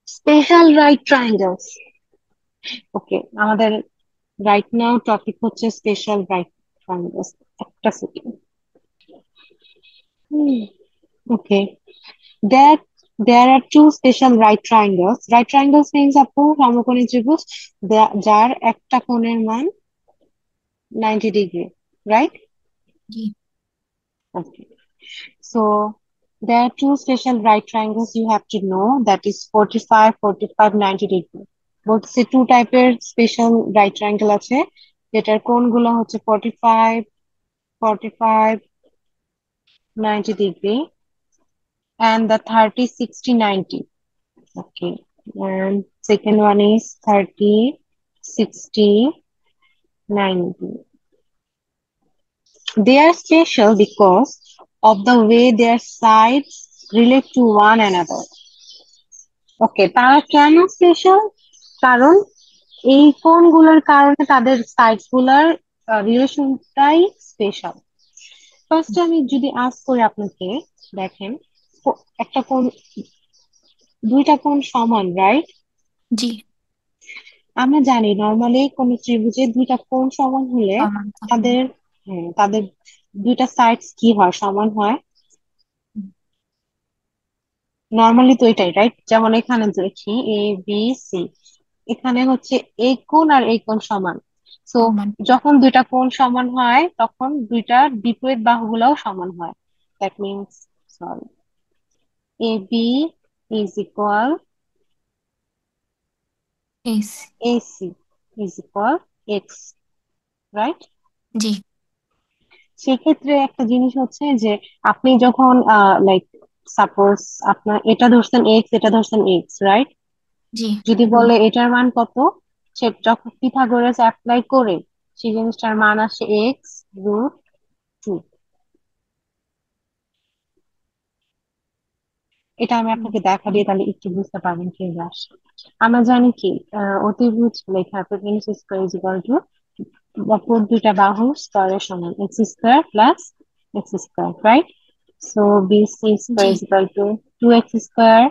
Special right triangles. ওকে, আমাদের রাইট নাও টপিক হচ্ছে স্পেশাল রাইট ট্রায়াঙ্গেলস। একটা second. Okay, that there are two special right triangles. Right triangles means আপু সমকোণী ত্রিভুজ যার একটা কোণের মান 90 degree, right? G Okay. So there are two special right triangles you have to know, that is 45, 45, 90 degree. বলতেছে two টাইপের special right triangle আছে, যেটার কোণগুলো হচ্ছে 45, 45, 90 degree, and the 30, 60, 90. Okay. And second one is 30, 60, 90. They are special because of the way their sides relate to one another. ওকে, তারা কেন special? কারণ এই কোণগুলোর কারণে তাদের সাইডস গুলার রিলেশনটাই স্পেশাল। ফার্স্ট আমি যদি আস্ক করি আপনাকে, দেখেন, একটা কোণ, দুইটা কোণ সমান, রাইট? জি আমরা জানি নর্মালি কোন ত্রিভুজের দুইটা কোণ সমান হলে সমান থাকে। তাদের, হ্যাঁ, তাদের দুইটা সাইডস কি হয়, সমান হয়। হুম, নর্মালি তো এটাই, রাইট? যেমন এখানে দেখি এ বি সি, এখানে হচ্ছে এই কোণ আর এই কোণ সমান। সো সমান যখন দুইটা কোণ সমান হয় তখন দুইটার বিপরীত বাহুগুলোও সমান হয়। That means, sorry, A B is equal x A C is equal x, right? জি সেক্ষেত্রে একটা জিনিস হচ্ছে যে আপনি যখন লাইক সাপোজ আপনার এটা ধরছেন এক্স, এটা ধরছেন এক্স, রাইট? জি যদি বলে এটার মান কত, সে যখন পিথাগোরাস অ্যাপ্লাই করে সেই জিনিসটার মান আসে এক্স রুট টু। এটা আমি হুম, আপনাকে দেখা দিয়ে তাহলে একটু বুঝতে পারবেন কি আসে। আমরা জানি কি অতিভুজ লেখা hypotenuse square is equal to অপর দুইটা বাহু স্তরের সমান, x square plus x square, right? So BC square জি is equal to 2x square,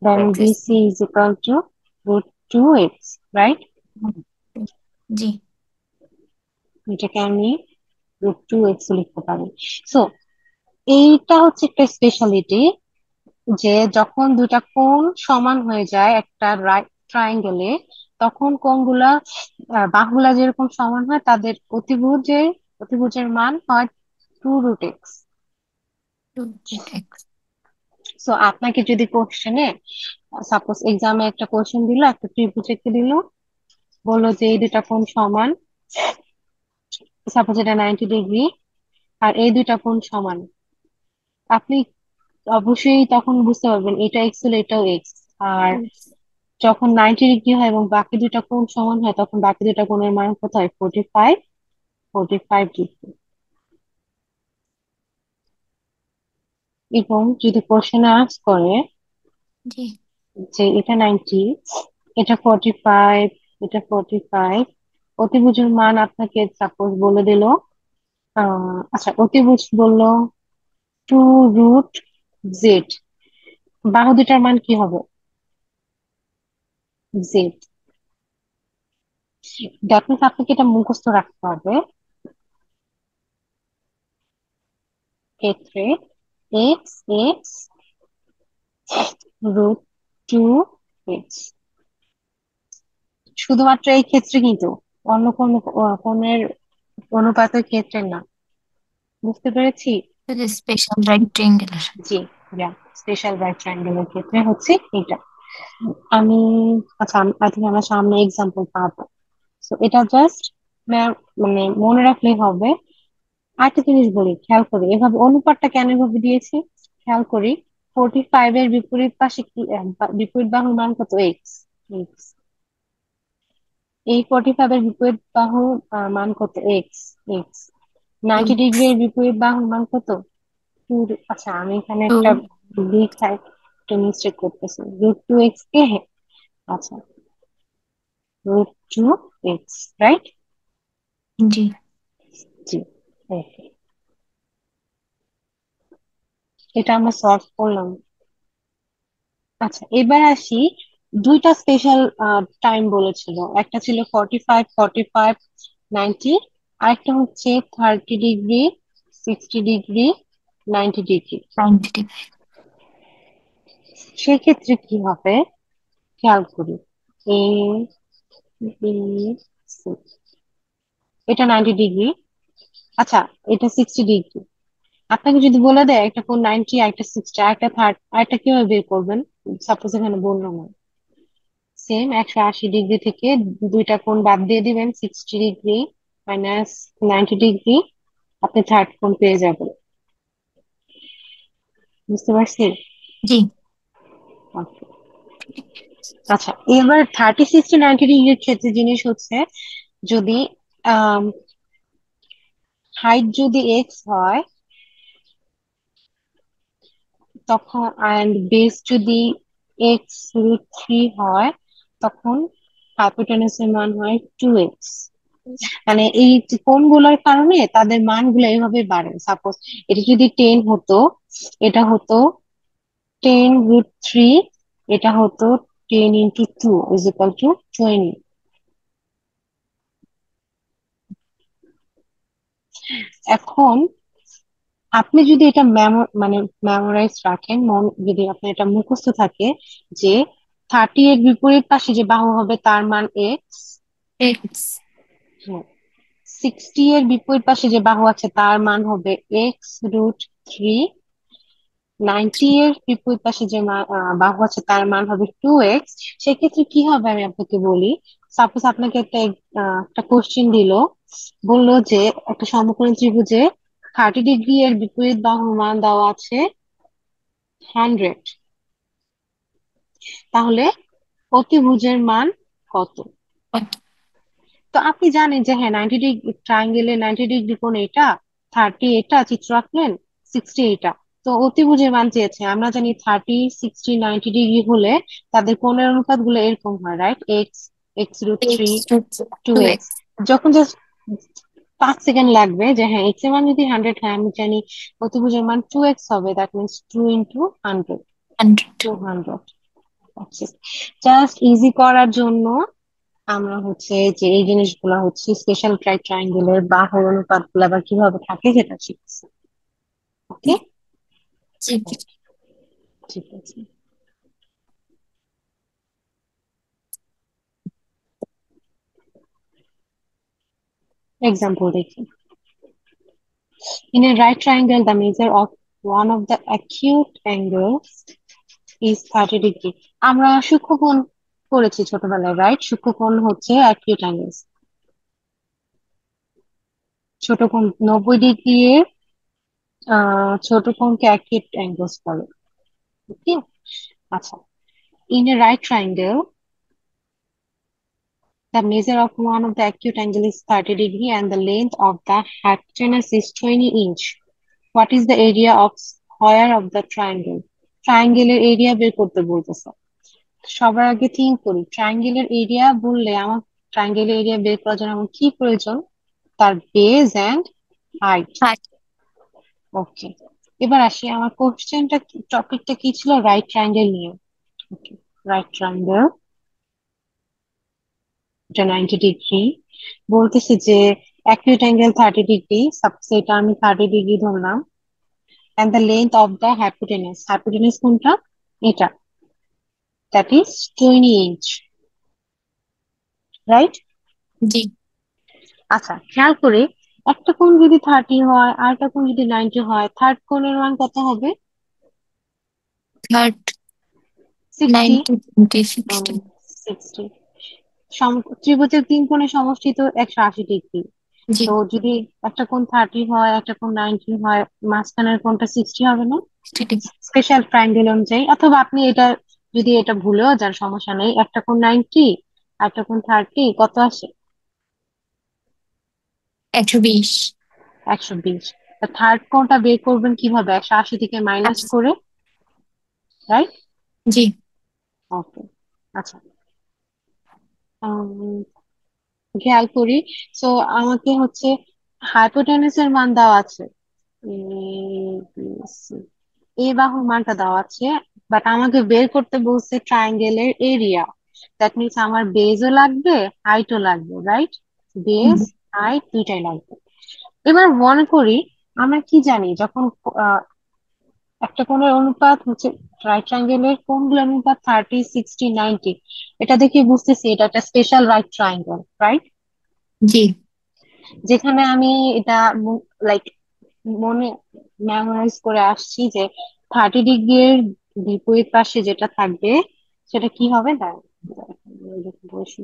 then এক্সেস BC is equal to root 2x, right? জি এটাকে আমি রুট 2x লিখতে পারি। সো এইটা হচ্ছে একটা স্পেশালিটি, যে যখন দুইটা কোণ সমান হয়ে যায় একটা রাইট ট্রায়াঙ্গেলে, তখন কোণগুলা বাহুগুলা যেরকম সমান হয় তাদের অতিভুজের মান হয় 2 √x। টু এক্স সো আপনাকে যদি কোশ্চেনে, সাপোজ এক্সামে একটা কোশ্চেন দিল, একটা ত্রিভুজ এঁকে দিল, বললো যে এই দুইটা কোণ সমান, সাপোজ এটা 90 ডিগ্রি, আর এই দুইটা কোণ সমান, আপনি অবশ্যই তখন বুঝতে পারবেন এটা এক্স হলে এটাও এক্স। আর যখন 90 ডিগ্রি হয় এবং বাকি দুইটা কোণ সমান হয় তখন বাকি দুইটা কোণের মান কত হয়, 45, 45 ডিগ্রি। এবং যদি কোশ্চেনে আস্ক করে জি যে এটা 90, এটা 45, এটা 45, অতিভুজের মান আপনাকে সাপোজ বলে দিল, আচ্ছা অতিভুজ বললো 2 √z, বাহু দুটার মান কি হবে, জেড। দ্যাট মিনস আপনাকে এটা মুখস্থ রাখতে হবে। ক্ষেত্রে X x root two X, শুধুমাত্র এই ক্ষেত্রে কিন্তু, অন্য কোনো কোণের অনুপাতের ক্ষেত্রে না। বুঝতে পেরেছি? Special right triangular. জি, যা স্পেশাল রাইট ট্রায়াঙ্গেলের ক্ষেত্রে হচ্ছে এটা। আমি, আচ্ছা, আই থিঙ্ক আমরা সামনে এক্সাম্পল পাবো। তো এটা জাস্ট মানে মনে রাখলেই হবে। আরেকটা জিনিস বলি, খেয়াল করি এভাবে অনুপাতটা কেন এভাবে দিয়েছি, খেয়াল করি। 45 এর বিপরীত পাশে কি বিপরীত বাহুর মান কত? এক্স। এক্স, এই 45 এর বিপরীত বাহুর মান কত? এক্স। এক্স, 90 ডিগ্রি এর বিপরীত বাহুর মান কত? টু। আচ্ছা, আমি এখানে টু। একটা লিখায় একটা মিস্টেক করতেছি, রুট টু এক্স কে, আচ্ছা, রুট টু এক্স, রাইট? জি। জি, ওকে, এটা আমরা সলভ করলাম। আচ্ছা, এবার আসি। দুইটা স্পেশাল টাইম বলেছিল, একটা ছিল 45, 45, 90, আরেকটা হচ্ছে 30 ডিগ্রি, 60 ডিগ্রি, 90 ডিগ্রি। 90 ডিগ্রি। সেক্ষেত্রে কি হবে, খেয়াল করি। এ বি সি, এটা 90 ডিগ্রি। আচ্ছা, এটা 60 ডিগ্রি। আপনাকে যদি বলে দেয় একটা কোণ 90, একটা 60, একটা 30, আরেকটা কিভাবে বের করবেন? সাপোজ এখানে বললো না, সেম 180 ডিগ্রি থেকে দুইটা কোণ বাদ দিয়ে দিবেন, 60 ডিগ্রি মাইনাস 90 ডিগ্রি, আপনি থার্ড কোণ পেয়ে যাবেন। বুঝতে পারছি? জি। Okay. আচ্ছা, এবার 30, 60, 90 ডিগ্রির ক্ষেত্রে জিনিস হচ্ছে, যদি হাইট যদি এক্স হয়, তখন অ্যান্ড বেস যদি এক্স রুট থ্রি হয়, তখন হাইপোটেনাসের মান হয় 2x। মানে এই যে কোণগুলোর কারণে তাদের মানগুলো এইভাবে বাড়ে। সাপোজ এটা যদি 10 হতো, এটা হতো 10√3, এটা হতো 10 × 2 = 20। এখন আপনি যদি এটা মানে মেমোরাইজ রাখেন, যদি আপনি এটা মুখস্থ থাকে, যে 30 এর বিপরীত পাশে যে বাহু হবে তার মান এক্স, এক্স। 60 এর বিপরীত পাশে যে বাহু আছে তার মান হবে x√3, 90 এর বিপরীত পাশে যে বাহু আছে তার মান হবে 2x। সেক্ষেত্রে কি হবে আমি আপনাকে বলি। সাপোজ আপনাকে একটা কোশ্চেন দিল, বললো যে একটা সমকোণী ত্রিভুজে 30 ডিগ্রি এর বিপরীত বাহুর মান দেওয়া আছে 100, তাহলে অতিভুজের মান কত? কত? তো আপনি জানেন যে হ্যাঁ, 90 ডিগ্রি ট্রায়াঙ্গেলে 90 ডিগ্রি কোণ এটা, 30 এটা চিত্র আঁকলেন, 60 এটা। তো অতিভুজের মান চেয়েছে, আমরা জানি 30, 60, 90 ডিগ্রি হলে তাদের কোণের অনুপাত গুলো এরকম হয়, right? X, x√3, X to two x X. যখন জাস্ট 5 সেকেন্ড লাগবে যে হ্যাঁ এক্স এর মান যদি 100 হয়, আমি জানি অতিভুজের মান 2x হবে, দ্যাট মিনস 2 × 100, 100। 200। জাস্ট ইজি করার জন্য আমরা হচ্ছে যে এই জিনিসগুলো হচ্ছে স্পেশাল ট্রাইঙ্গেলের বাহুর অনুপাত গুলো আবার কিভাবে থাকে সেটা শিখছি। ওকে, জি। ঠিক আছে। এক্সাম্পল দেখি। In a right triangle, the measure of one of the acute angles is 30 degree. আমরা সূক্ষ্মকোণ করেছি ছোটবেলায়, রাইট? সূক্ষ্মকোণ হচ্ছে acute angles। ছোট কোণ 90 ডিগ্রি এর ছোট কোণকে acute angles বলে। ওকে, আচ্ছা। In a right triangle, the measure of one of the acute angle is 30 degree and the length of the hypotenuse is 20 inch. What is the area of square of the triangle? ট্রায়াঙ্গেলের area বের করতে বলতেছে। সবার আগে think করি, ট্রায়াঙ্গেলের area বললে আমার ট্রায়াঙ্গেলের area বের করার জন্য আমার কি প্রয়োজন? তার বেজ এন্ড হাইট। হাই। ওকে, এবার আসি, আমার কোশ্চেনটা টপিকটা কি ছিল? রাইট ট্রায়াঙ্গেল নিয়ে। ওকে, রাইট ট্রায়াঙ্গেল, এটা 90 ডিগ্রি, বলতেছে যে অ্যাকিউট অ্যাঙ্গেল 30 ডিগ্রি, সেটা আমি 30 ডিগ্রি ধরলাম। and the length of the hypotenuse. Hypotenuse কোনটা? এটা, that is 20 inch, right? জি। আচ্ছা, খেয়াল করে একটা কোণ যদি 30 হয় আর একটা কোণ যদি 90 হয়, থার্ড কোণের মান কত হবে? থার্ড 60। 90 20 60। 60। ত্রিভুজের তিন কোণের সমষ্টি তো 180 ডিগ্রি। জি। তো যদি একটা কোণ 30 হয় একটা কোণ 90 হয়, মাঝখানের কোণটা 60 হবে না? 60 স্পেশাল ট্রায়াঙ্গেল অনুযায়ী, অথবা আপনি এটা যদি এটা ভুলেও যান সমস্যা নেই, একটা কোণ 90 আর একটা কোণ 30, কত আসে? 120। 120। থার্ড কোণটা বের করবেন কিভাবে? 180 থেকে মাইনাস আচ্ছা। করে, রাইট? জি। ওকে। আচ্ছা, উম, খেয়াল করি। সো আমাকে হচ্ছে হাইপোটেনাসের মান দেওয়া আছে, এ বাহুর মানটা দেওয়া আছে, বাট আমাকে বের করতে বলছে ট্রায়াঙ্গেলের এরিয়া। দ্যাট মিনস আমার বেজও লাগবে, হাইটও লাগবে, রাইট? হুম। বেজ, হাইট দুইটাই লাগবে। এবার মনে করি, আমরা কি জানি যখন আহ, একটা কোণের অনুপাত হচ্ছে, রাইট ট্রায়াঙ্গেলের কোণগুলোর অনুপাত 30 60 90, এটা দেখে বুঝতেছি এটা একটা স্পেশাল রাইট ট্রায়াঙ্গেল, রাইট? জি। যেখানে আমি এটা লাইক মনে মেমোরাইজ করে আসছি যে 30 ডিগ্রি এর বিপরীত পাশে যেটা থাকবে সেটা কি হবে, বসে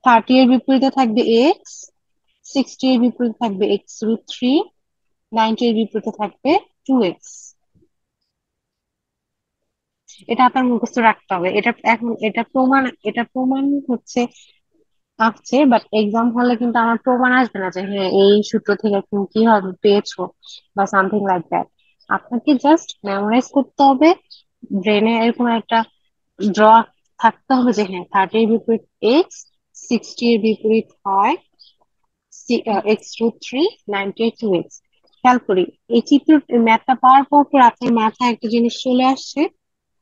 30 এর বিপরীতে থাকবে এক্স, 60 এর বিপরীতে থাকবে x√3, 90 এর বিপরীতে থাকবে 2x। এটা আপনার মুখস্থ রাখতে হবে। এটা এখন এটা প্রমাণ হচ্ছে আসছে, বাট এক্সাম হলে কিন্তু আমার প্রমাণ আসবে না যে হ্যাঁ এই সূত্র থেকে তুমি কিভাবে পেয়েছো বা সামথিং লাইক দ্যাট। আপনাকে জাস্ট মেমোরাইজ করতে হবে, ব্রেনে এরকম একটা ড্র থাকতে হবে যে হ্যাঁ 30 এর বিপরীত এক্স, 60 এর বিপরীত হয় x√3, 90 টু এক্স। খেয়াল করি, এই চিত্র ম্যাথটা পাওয়ার পর পর আপনার মাথায় একটা জিনিস চলে আসছে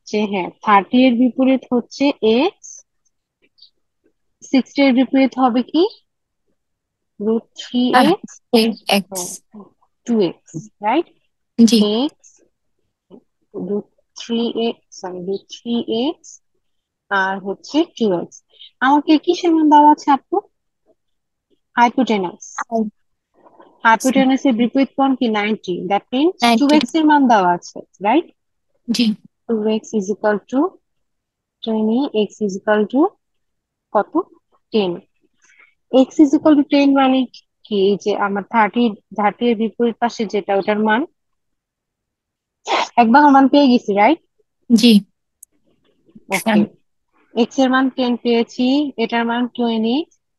যে হ্যাঁ 30 এর বিপরীত হচ্ছে এক্স, 60 এর বিপরীত হবে কি, √3 আর এক্স, এক্স। 2x, right? জি। এক্স, √3x আর হচ্ছে 2x। আমাকে কিসের মান দেওয়া আছে আপু? হাইপোটেনাস। আর হাইপোটেনাসের বিপরীত কোণ কি 90, দ্যাট মিনস 90। 2x এর মান দেওয়া আছে, right? G. 2x is equal two 20, x is equal to কত, 10। x ইজ ইকাল টু 10 মানে কি, এই যে আমার 30 এর বিপরীত পাশে যেটা ওটার মান, এক বাহুর মান পেয়ে গেছি, রাইট? জি। ওকে, এক্স এর মান 10 পেয়েছি, এটার মান 20,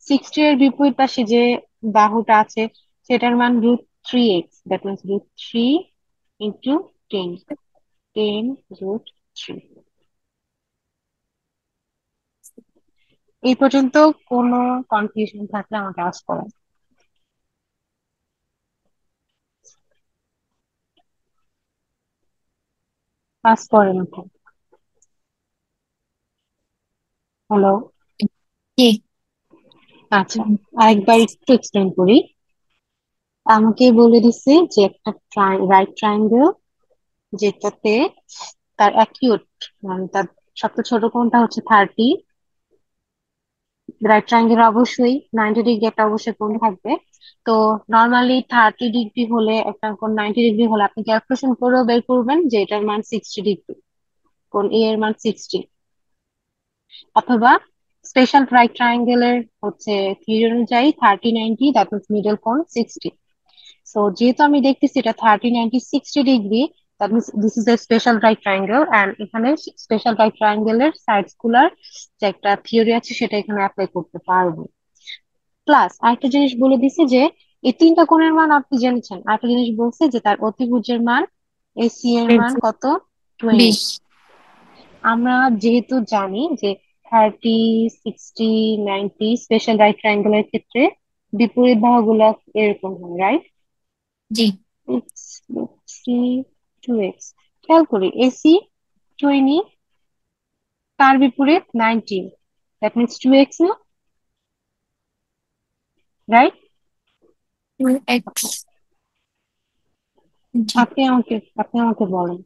60 এর বিপরীত পাশে যে বাহুটা আছে সেটার মান √3x, দ্যাট মিনস √3 ইন্টু 10, 10√3। এই পর্যন্ত কোনো কনফিউশন থাকলে আমাকে আস্ক করেন। আস্ক করেন আপু। হ্যালো। জি। আচ্ছা, আরেকবার একটু এক্সপ্লেন করি। আমাকে বলে দিছে যে একটা রাইট ট্রায়াঙ্গেল যেটাতে তার অ্যাকিউট মানে তার সবচেয়ে ছোট কোণটা হচ্ছে 30, রাইট ট্রায়াঙ্গেল অবশ্যই 90 ডিগ্রি একটা অবশ্যই কোণ থাকবে। তো নর্মালি 30 ডিগ্রি হলে একটা কোণ 90 ডিগ্রি হলে আপনি ক্যালকুলেশন করেও বের করবেন যে এটার মান 60 ডিগ্রি, কোণ এ এর মান 60। অথবা স্পেশাল রাইট ট্রায়াঙ্গেলের হচ্ছে থিওরি অনুযায়ী 30 90, দ্যাট মিনস মিডল কোণ 60। সো যেহেতু আমি দেখতেছি এটা 30 90 60 degree, that means this is a special right triangle, and এখানে স্পেশাল রাইট ট্রায়াঙ্গেলের সাইডস গুলার যে একটা থিওরি আছে সেটা এখানে অ্যাপ্লাই করতে পারবো। প্লাস আরেকটা জিনিস বলে দিছে যে এই তিনটা কোণের মান আপনি জেনেছেন, আরেকটা জিনিস বলছে যে তার অতিভুজের মান এসি এর মান কত, 20। 20। আমরা যেহেতু জানি যে 30 60 90 স্পেশাল রাইট ট্রায়াঙ্গেলের ক্ষেত্রে বিপরীত বাহুগুলো এরকম হয়, রাইট? জি। x√3 2x। খেয়াল করি এসি 20, তার বিপরীত 90, দ্যাট মিনস 2x না, রাইট? 2x। জি। আপনি আমাকে বলেন,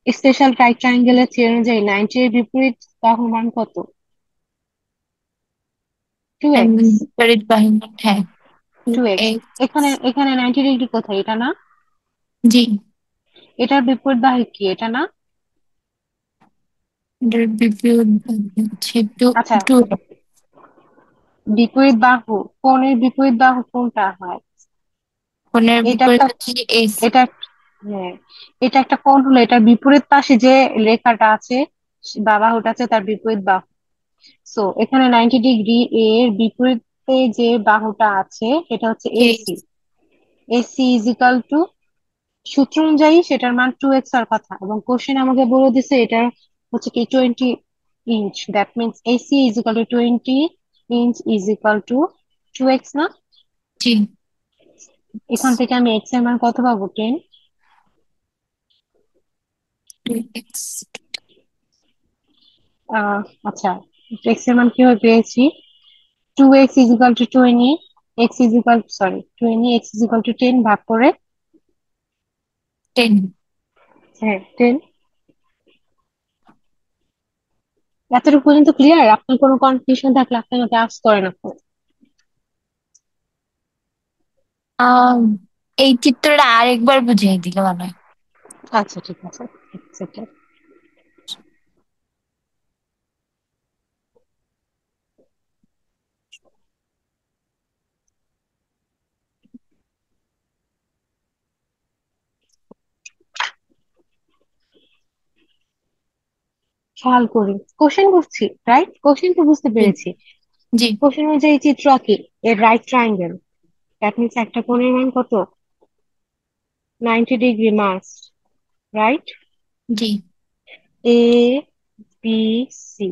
স্পেশাল রাইট ট্রায়াঙ্গেলের থিওরি অনুযায়ী 90 এর বিপরীত বাহুর মান কত? 2x। বিপরীত বাহিনী, হ্যাঁ। Two 2x। এক্স এখানে 90 ডিগ্রি কোথায়, এটা না? জি। এটার বিপরীত বাহু কি, এটা না? এটার বিপরীত বাহিনী হচ্ছে টু। আচ্ছা, টু। বিপরীত বাহু, কোণের বিপরীত বাহু কোনটা হয়? কোণের এটা বিপরীত একটা হচ্ছে এসি। এটা হ্যাঁ, এটা একটা কোণ হলো, এটার বিপরীত পাশে যে রেখাটা আছে বা বাহুটা আছে তার বিপরীত বাহু। সো এখানে 90 ডিগ্রি এর বিপরীতে যে বাহুটা আছে সেটা হচ্ছে AC. AC is equal two, সূত্র অনুযায়ী সেটার মান 2x এর কথা, এবং কোশ্চেন আমাকে বলে দিছে এটা হচ্ছে কি 20 inch. That means AC is equal two 20 inch is equal two 2x না? জি। এখান থেকে আমি এক্স এর মান কত পাবো, 10। Two x. আচ্ছা, এক্স এর মান কিভাবে পেয়েছি? 2x is equal two 20, x is equal, sorry 20, x is equal two 10 ভাগ করে, টেন। হ্যাঁ 10। এতটুকু পর্যন্ত ক্লিয়ার? আপনার কোনো কনফিউশন থাকলে আপনি আমাকে আস্ক করেন আপু। আহ এই চিত্রটা আরেকবার বুঝিয়ে দিলে ভালো হয়। আচ্ছা ঠিক আছে, এক সেকেন্ড। খেয়াল করি, কোশ্চেন বুঝছি, রাইট? কোশ্চেন তো বুঝতে জি। পেরেছি। জি। কোশ্চেন অনুযায়ী চিত্র আঁকি, এর রাইট ট্রায়াঙ্গেল, দ্যাট মিনস একটা কোণের মান কত? 90 ডিগ্রি মাস্ট, রাইট? জি। A B C,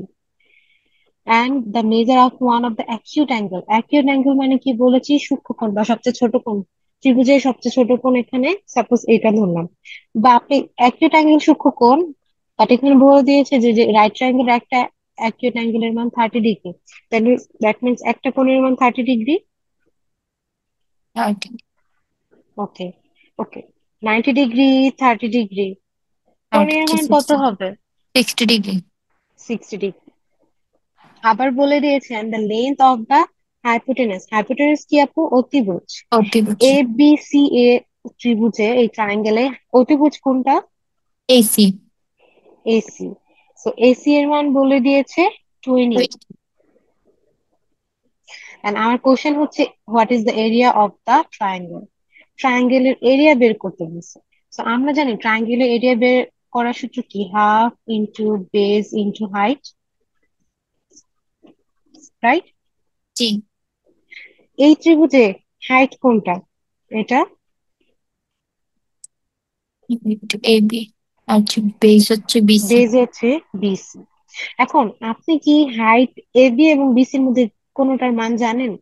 and the measure of one of the acute angle. Acute angle মানে কি বলেছি? সূক্ষ্মকোণ বা সবচেয়ে ছোট কোণ। ত্রিভুজের সবচেয়ে ছোট কোণ এখানে সাপোজ এটা ধরলাম, বা আপনি অ্যাকিউট অ্যাঙ্গেল সূক্ষ্মকোণ, বাট এখানে বলে দিয়েছে যে রাইট ট্রায়াঙ্গেল একটা অ্যাকিউট অ্যাঙ্গেলের মান 30 ডিগ্রি, তাহলে দ্যাট মিনস একটা কোণের মান 30 ডিগ্রি। থার্টি। ওকে, ওকে, 90 ডিগ্রি, 30 ডিগ্রি, আর কোণের হচ্ছে মান কত সিক্সটি। হবে? 60 ডিগ্রি। 60 ডিগ্রি। আবার বলে দিয়েছেন the length of the hypotenuse. Hypotenuse কি আপু? অতিভুজ। অতিভুজ। এ বি সি এ ত্রিভুজে, এই ট্রায়াঙ্গেলে অতিভুজ কোনটা? এসি। এসি। সো এসি এর মান বলে দিয়েছে 20। এন্ড আমার কোশ্চেন হচ্ছে what is the area of the triangle. ট্রায়াঙ্গেলের এরিয়া বের করতে দিচ্ছে। সো আমরা জানি ট্রায়াঙ্গেলের এরিয়া বের করার সূত্র কি? Half into base into height, right? জি। এই ত্রিভুজে হাইট কোনটা? এটা এবি। আর হচ্ছে বেস হচ্ছে বিসি। বেজ হচ্ছে বিসি। এখন আপনি কি হাইট এবি এবং বিসির মধ্যে কোনোটার মান জানেন?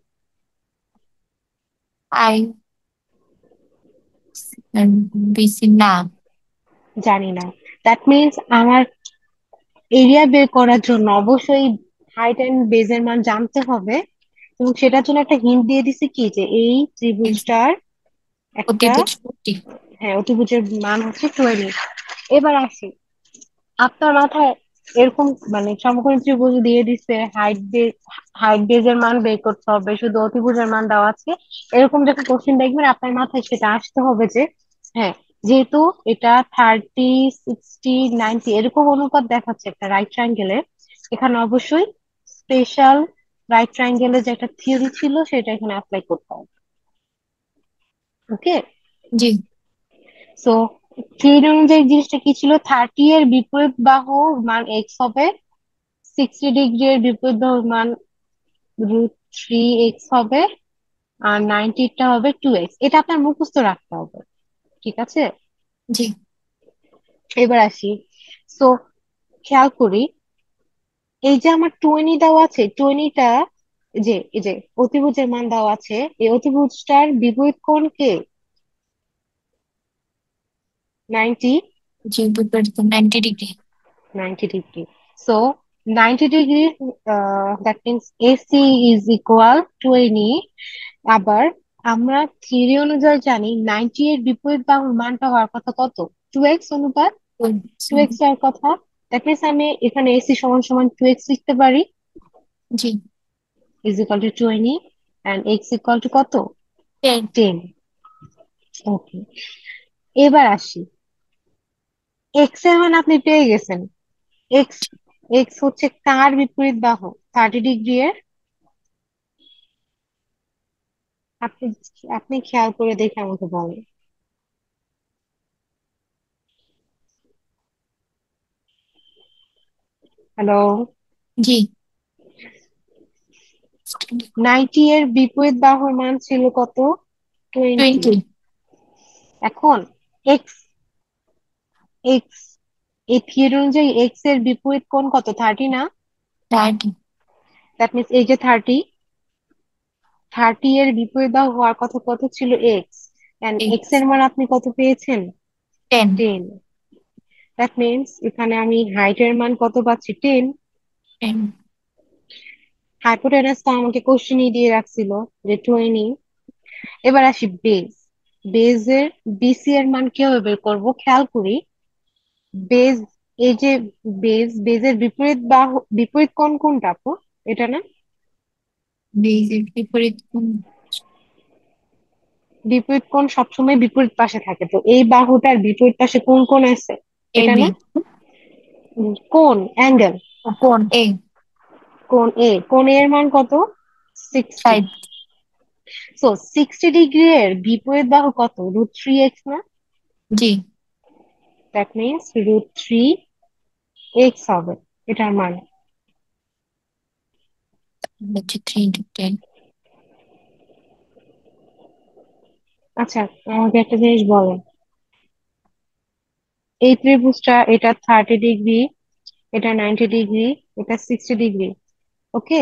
আই আর বিসি না। জানি না। দ্যাট মিনস আমার এরিয়া বের করার জন্য অবশ্যই হাইট এন্ড বেজের মান জানতে হবে, এবং সেটার জন্য একটা হিন্ট দিয়ে দিছি কি, যে এই ত্রিভুজটার একটা, অতিভুজ 40। হ্যাঁ অতিভুজের মান হচ্ছে 20। এবার আসি, আপনার মাথায় এরকম মানে সমকোণী ত্রিভুজ দিয়ে দিচ্ছে, হাইট বেজের মান বের করতে হবে, শুধু অতিভুজের মান দেওয়া আছে, এরকম যখন কোশ্চেন দেখবেন আপনার মাথায় সেটা আসতে হবে যে হ্যাঁ, যেহেতু এটা 30, 60, 90 এরকম অনুপাত দেখাচ্ছে একটা রাইট ট্রায়াঙ্গেলে, এখানে অবশ্যই স্পেশাল রাইট ট্রায়াঙ্গেলের যে একটা থিওরি ছিল সেটা এখানে অ্যাপ্লাই করতে হবে। ওকে, জি। সো থিওরি অনুযায়ী জিনিসটা কি ছিল? 30 এর বিপরীত বাহুর মান এক্স হবে, 60 ডিগ্রি এর বিপরীত বাহুর মান √3x হবে, আর 90টা হবে 2x। এটা আপনার মুখস্থ রাখতে হবে, ঠিক আছে? জি। এবার আসি, সো খেয়াল করি, এই যে আমার 20 দেওয়া আছে, 20টা যে এই যে অতিভুজের মান দেওয়া আছে, এই অতিভুজটার বিপরীত কোণ কে? 90, জি, বিপরীত 90 degree. 90 degree. So 90 degree, that means AC is equal 20। আবার আমরা থিওরি অনুযায়ী জানি 90 এর বিপরীত বাহুর মানটা হওয়ার কথা কত? 2x অনুপাত, 2x হওয়ার কথা। দ্যাট মিনস আমি এখানে এসি সমান সমান 2x লিখতে পারি, জি। Is equal to 20 and x equal to কত? 10। 10। ওকে, এবার আসি, x এর মান আপনি পেয়ে গেছেন। এক্স, এক্স হচ্ছে কার বিপরীত বাহু? 30 ডিগ্রি এর। আপনি আপনি খেয়াল করে দেখে আমাকে বলেন। হ্যালো? জি। 90 এর বিপরীত বাহুর মান ছিল কত? 20। 20। এখন এক্স, এক্স, এই থিওরি অনুযায়ী এক্স এর বিপরীত কোণ কত? 30 না? 30। দ্যাট মিনস এই যে 30, 30 এর বিপরীত বাহু হওয়ার কথা কত ছিল? এক্স। And X 8। এর মান আপনি কত পেয়েছেন? 10। 10। দ্যাট মিনস এখানে আমি হাইটের মান কত পাচ্ছি? 10। 10। হাইপোটেনাস তো আমাকে কোশ্চেনই দিয়ে রাখছিল যে 20। এবার আসি বেজ, বেজের বিসি এর মান কিভাবে বের করবো খেয়াল করি। বেজ, এই যে বেজের বিপরীত বাহু, বিপরীত কোণ কোনটা আপু? এটা না? বেজের বিপরীত কোণ বিপরীত কোণ সবসময় বিপরীত পাশে থাকে, তো এই বাহুটার বিপরীত পাশে কোন কোণ আছে? এটা এবি। না? কোণ, অ্যাঙ্গেল, কোণ এ। কোণ এ, কোণ এ এর মান কত? 60। 60। সো 60 ডিগ্রি এর বিপরীত বাহু কত? √3x না? জি। দ্যাট মিনস √3x হবে এটার মান। হচ্ছে 3 into 10। আচ্ছা, আমাকে একটা জিনিস বলেন, এই ত্রিভুজটা, এটা 30 ডিগ্রি, এটা 90 ডিগ্রি, এটা 60 ডিগ্রি। ওকে,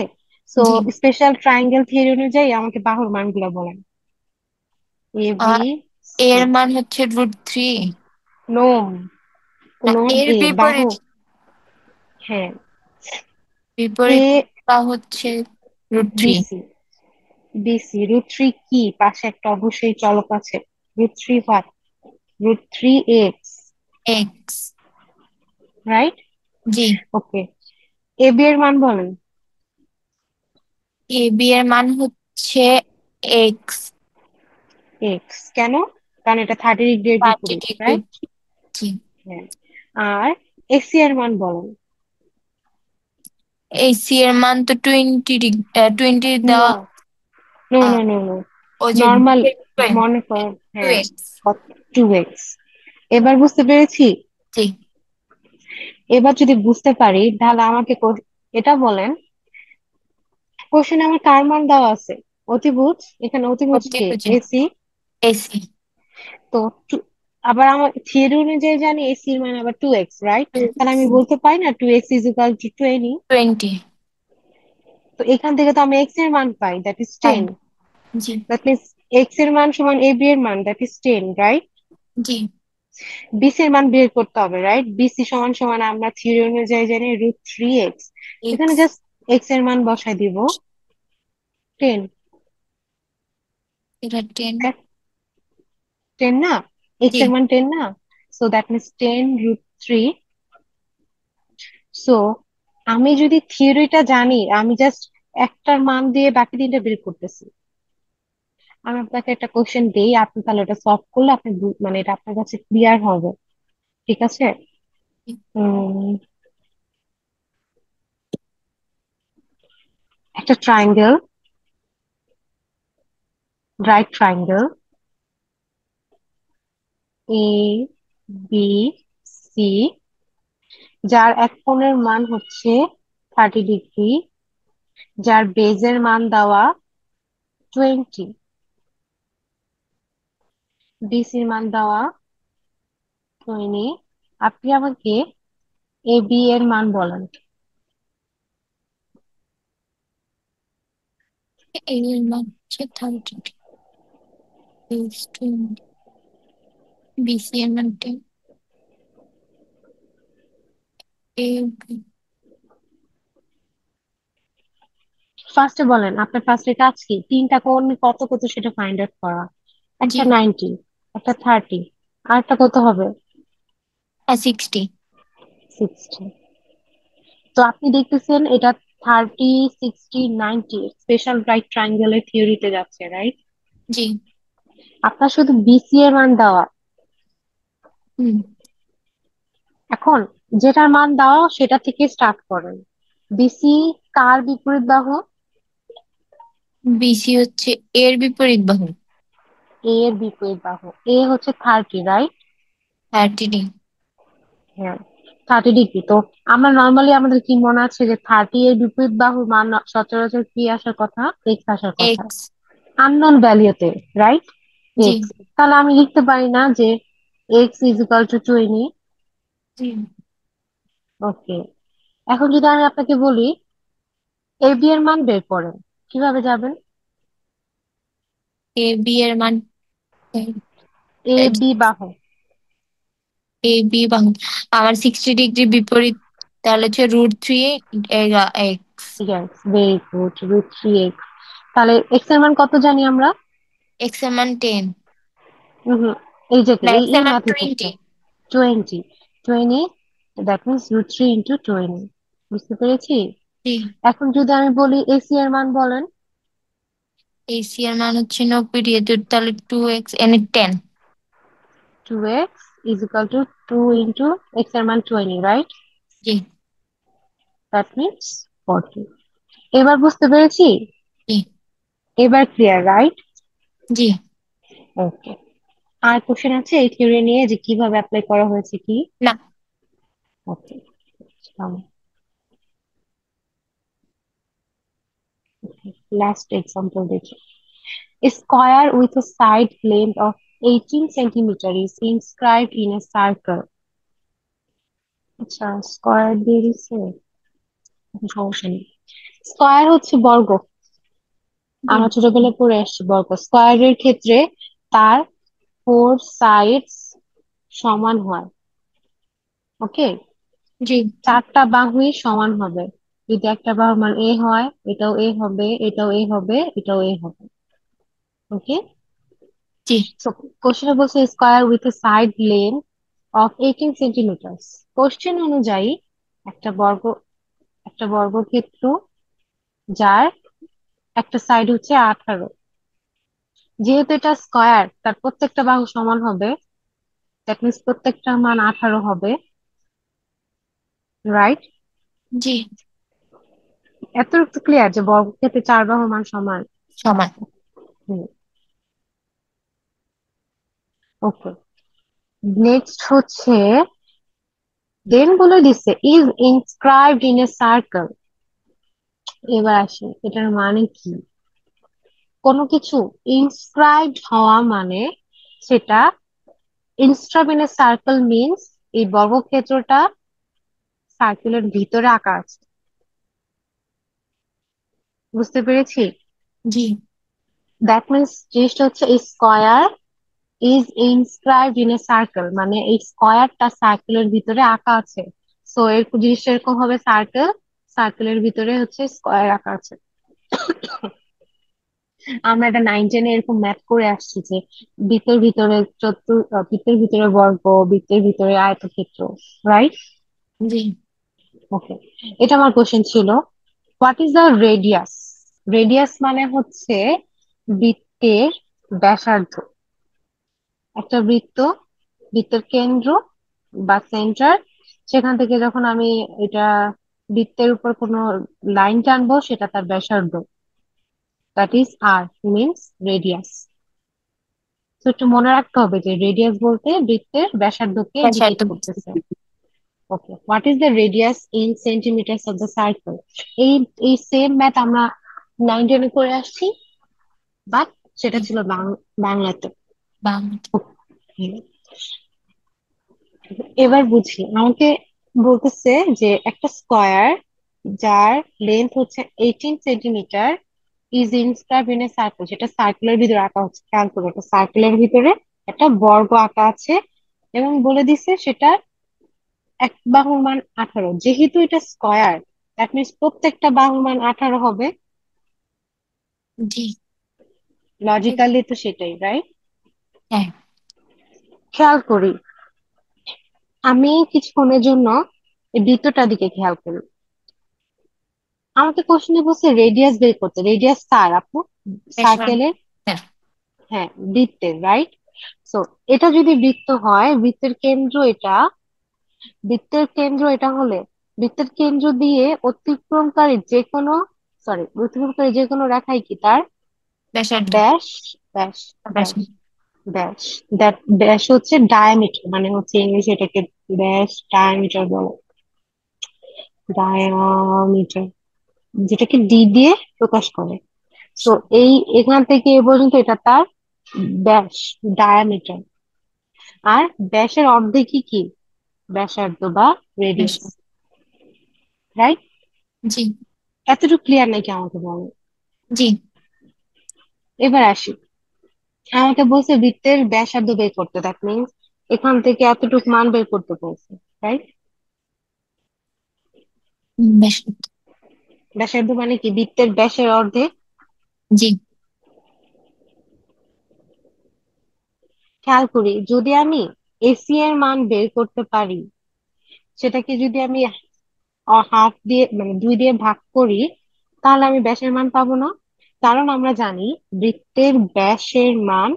সো জি। স্পেশাল ট্রায়াঙ্গেল থিওরি অনুযায়ী আমাকে বাহুর মানগুলো বলেন। A B R C. এর মান হচ্ছে √3। নো, না, কোন এর এ বাহু? বিপরীত, হ্যাঁ, এ বিপরীত তা হচ্ছে √3। বিসি, বিসি √3 কি পাশে একটা অবশ্যই চলক আছে? √3 হোয়াট? √3x, X. রাইট? জি। ওকে, এ বি এর মান বলেন। এবি এর মান হচ্ছে এক্স। এক্স কেন? কারণ এটা 30 ডিগ্রি এর 30 বিপরীত, ডিগ্রি রাইট? জি। হ্যাঁ। আর এসি এর মান বলেন। এসি এর মান তো 20 নো, দেওয়া। নো, আহ, নো, নো, নো, ও যে নর্মাল, মনে কর, টু হ্যাঁ, এক্স 2x। এবার বুঝতে পেরেছি। জি। এবার যদি বুঝতে পারি তাহলে আমাকে এটা বলেন, কোশ্চেনে আমার কার মান দেওয়া আছে? অতিভুজ, এখানে অতিভুজ কে? অতিভুজে এসি। এসি। তো আবার আমার থিওরি অনুযায়ী জানি এসি এর মান আবার 2x, রাইট? তাহলে আমি বলতে পারি না 2x ইজ ইকুয়াল টু 20? 20। তো এখান থেকে তো আমি x এর মান পাই, দ্যাট ইজ তাই। 10। জি। দ্যাট মিনস x এর মান সমান a b এর মান, দ্যাট ইজ 10, রাইট? জি। বিসি এর মান বের করতে হবে, রাইট? বিসি সমান সমান আমরা থিওরি অনুযায়ী জানি √3x। এখানে এক্স। জাস্ট x এর মান বসাই দিব, 10। এটা 10। 10 না? x জি। এর মান 10 না? So that means 10√3। সো আমি যদি থিওরিটা জানি, আমি জাস্ট একটার মান দিয়ে বাকি তিনটা বের করতেছি। আমি আপনাকে একটা কোশ্চেন দেই, আপনি তাহলে ওটা সলভ করলে আপনি মানে এটা আপনার কাছে ক্লিয়ার হবে, ঠিক আছে? উম, একটা ট্রায়াঙ্গেল, রাইট ট্রায়াঙ্গেল, এ বি সি, যার এক কোণের মান হচ্ছে 30 ডিগ্রি, যার বেজের মান দেওয়া 20, বিসির মান দেওয়া 20। আপনি আমাকে এ বি এর মান বলেন। এর মান হচ্ছে 30 ডিগ্রি, 20। বিসি এর মান 10। এ ফার্স্টে বলেন আপনার ফার্স্টে কাজ কি, তিনটা কোণ কত কত সেটা ফাইন্ড আউট করা। জি। একটা 90, একটা 30, আর একটা কত হবে? 60। 60। তো আপনি দেখতেছেন এটা 30, 60, 90 স্পেশাল রাইট ট্রায়াঙ্গেলের থিওরিতে যাচ্ছে, রাইট? জি। আপনার শুধু বিসি এর মান দেওয়া। হুম। এখন যেটার মান দেওয়া সেটা থেকে স্টার্ট করেন। বিসি কার বিপরীত বাহু? বিসি হচ্ছে এর বিপরীত বাহু। এ এর বিপরীত বাহু। এ হচ্ছে 30, রাইট? 30 হ্যাঁ, 30 ডিগ্রি। তো আমরা নর্মালি আমাদের কি মনে আছে যে 30 এর বিপরীত বাহুর মান সচরাচর কি আসার কথা? এক্স আসার কথা। এক্স। আননোন ভ্যালুতে, রাইট? জি। এক্স। তাহলে আমি লিখতে পারি না যে এক্স ইজ ইকাল টু 20? জি। ওকে। এখন যদি আমি আপনাকে বলি এ বি এর মান বের করেন, কিভাবে যাবেন? এ বি এর মান, এ বি বাহু। এ বি বাহু আমার 60 ডিগ্রি বিপরীত, তাহলে হচ্ছে √3 x. Yes, very good, √3x। তাহলে এক্স এর মান কত জানি আমরা? এক্স এর মান 10। হম, এই যে না, এই এক্স এই এর মান ম্যাথ 20। করতে 20, 20, দ্যাট মিনস √3 × 20। বুঝতে পেরেছি? জি। এখন যদি আমি বলি এসি এর মান বলেন। এসি এর মান হচ্ছে 90 ডিগ্রি, তাহলে 2x এনে 10। 2x is equal to 2 into x এর মান 20, রাইট? জি। That means 40। এবার বুঝতে পেরেছি? জি। এবার ক্লিয়ার, রাইট? জি। ওকে। আর কোশ্চেন আছে এই থিওরি নিয়ে যে কিভাবে অ্যাপ্লাই করা হয়েছে কি? না। ওকে, লাস্ট এক্সাম্পল দেখি। A square with a side length of 18 centimeter is inscribed in a circle. আচ্ছা, স্কয়ার দিয়ে দিছে, সমস্যা নেই। স্কয়ার হচ্ছে বর্গ। জি। আমরা ছোটবেলায় পড়ে আসছি বর্গ। স্কয়ারের ক্ষেত্রে তার ফোর সাইডস সমান হয়। ওকে, জি। চারটা বাহুই সমান হবে। যদি একটা বাহুর মান এ হয়, এটাও এ হবে, এটাও এ হবে, এটাও এ হবে। ওকে। জি। So, কোশ্চেনে বলছে square with a side length of 18 centimetre. Question অনুযায়ী একটা বর্গ, একটা বর্গক্ষেত্র যার একটা সাইড হচ্ছে 18, যেহেতু এটা স্কয়ার তার প্রত্যেকটা বাহু সমান হবে, দ্যাট মিনস প্রত্যেকটা মান 18 হবে, রাইট? জি। এতটুকু ক্লিয়ার যে বর্গক্ষেত্রে চার বাহু মান সমান। সমান। হুম, ওকে। নেক্সট হচ্ছে দেন বলে দিচ্ছে is inscribed in a circle. এবার আসি এটার মানে কি। কোনো কিছু ইনস্ক্রাইবড হওয়া মানে সেটা, inscribe in a circle means এই বর্গক্ষেত্রটা সার্কেলের ভিতরে আঁকা আছে। বুঝতে পেরেছি? জি। দ্যাট মিনস জিনিসটা হচ্ছে square is inscribed in a circle, মানে এই স্কয়ারটা সার্কেলের ভিতরে আঁকা আছে। সো এর জিনিসটা এরকম হবে, সার্কেল, সার্কেলের ভিতরে হচ্ছে স্কয়ার আঁকা আছে। আমরা এটা 9, 10-এ এরকম ম্যাথ করে আসছি যে বৃত্তের ভিতরে বৃত্তের ভিতরে বর্গ, বৃত্তের ভিতরে আয়তক্ষেত্র, রাইট? জি। ওকে। এটা আমার কোশ্চেন ছিল, what is the radius? Radius মানে হচ্ছে বৃত্তের ব্যাসার্ধ। একটা বৃত্ত, বৃত্তের কেন্দ্র বা সেন্টার, সেখান থেকে যখন আমি এটা বৃত্তের উপর কোনো লাইন টানবো সেটা তার ব্যাসার্ধ, that is R, means radius. তো একটু মনে রাখতে হবে যে রেডিয়াস বলতে বৃত্তের ব্যাসার্ধকে ইন্ডিকেট ব্যাসার্ধ। করতেছে। Okay, what is the radius in centimetres of the circle? এই এই সেম ম্যাথ আমরা 9, 10-এ করে আসছি, বাট সেটা জি। ছিল বাংলাতে। বাংলা। হুম। এবার বুঝি, আমাকে বলতেছে যে একটা স্কয়ার যার লেন্থ হচ্ছে 18 centimetre is inscribe in a circle, যেটা সার্কেলের ভিতরে আঁকা হচ্ছে। খেয়াল করো, একটা সার্কেলের ভিতরে একটা বর্গ আঁকা আছে এবং বলে দিছে সেটা এক বাহুর মান 18। যেহেতু এটা স্কয়ার, দ্যাট মিনস প্রত্যেকটা বাহুর মান 18 হবে। জি। লজিক্যালি তো সেটাই, রাইট? হ্যাঁ। খেয়াল করি, আমি কিছুক্ষণের জন্য এই বৃত্তটার দিকে খেয়াল করি। আমাকে কোশ্চেনে বলছে রেডিয়াস বের করতে। রেডিয়াস কার আপু? ব্যাসমান। সার্কেলের। হ্যাঁ। হ্যাঁ, বৃত্তের, রাইট? সো এটা যদি বৃত্ত হয়, বৃত্তের কেন্দ্র এটা হলে বৃত্তের কেন্দ্র দিয়ে অতিক্রমকারী যে কোনো অতিক্রমকারী যে কোনো রেখাই কি তার ব্যাসার্ধ। ব্যাস। ব্যাস। ব্যাস। ব্যাসমান। ব্যাস। ব্যাস হচ্ছে ডায়ামিটার, মানে হচ্ছে ইংলিশে এটাকে ব্যাস ডায়ামিটার বলে। ডায়ামিটার, যেটাকে ডি দিয়ে প্রকাশ করে। তো এই এখান থেকে এ পর্যন্ত এটা তার ব্যাস, ডায়ামিটার। আর ব্যাসের অর্ধেকই কি ব্যাসার্ধ বা রেডিয়াস, ব্যাসমান। রাইট? জি। এতটুকু ক্লিয়ার নাকি আমাকে বলো। জি। এবার আসি, আমাকে বলছে বৃত্তের ব্যাসার্ধ বের করতে, দ্যাট মিনস এখান থেকে এতটুকু মান বের করতে বলছে, রাইট? ব্যাসার্ধ। ব্যাসার্ধ মানে কি বৃত্তের ব্যাসের অর্ধেক। জি। খেয়াল করি, যদি আমি এসি এর মান বের করতে পারি, সেটাকে যদি আমি হাফ দিয়ে মানে 2 দিয়ে ভাগ করি, তাহলে আমি ব্যাসের মান পাবো না? কারণ আমরা জানি বৃত্তের ব্যাসের মান,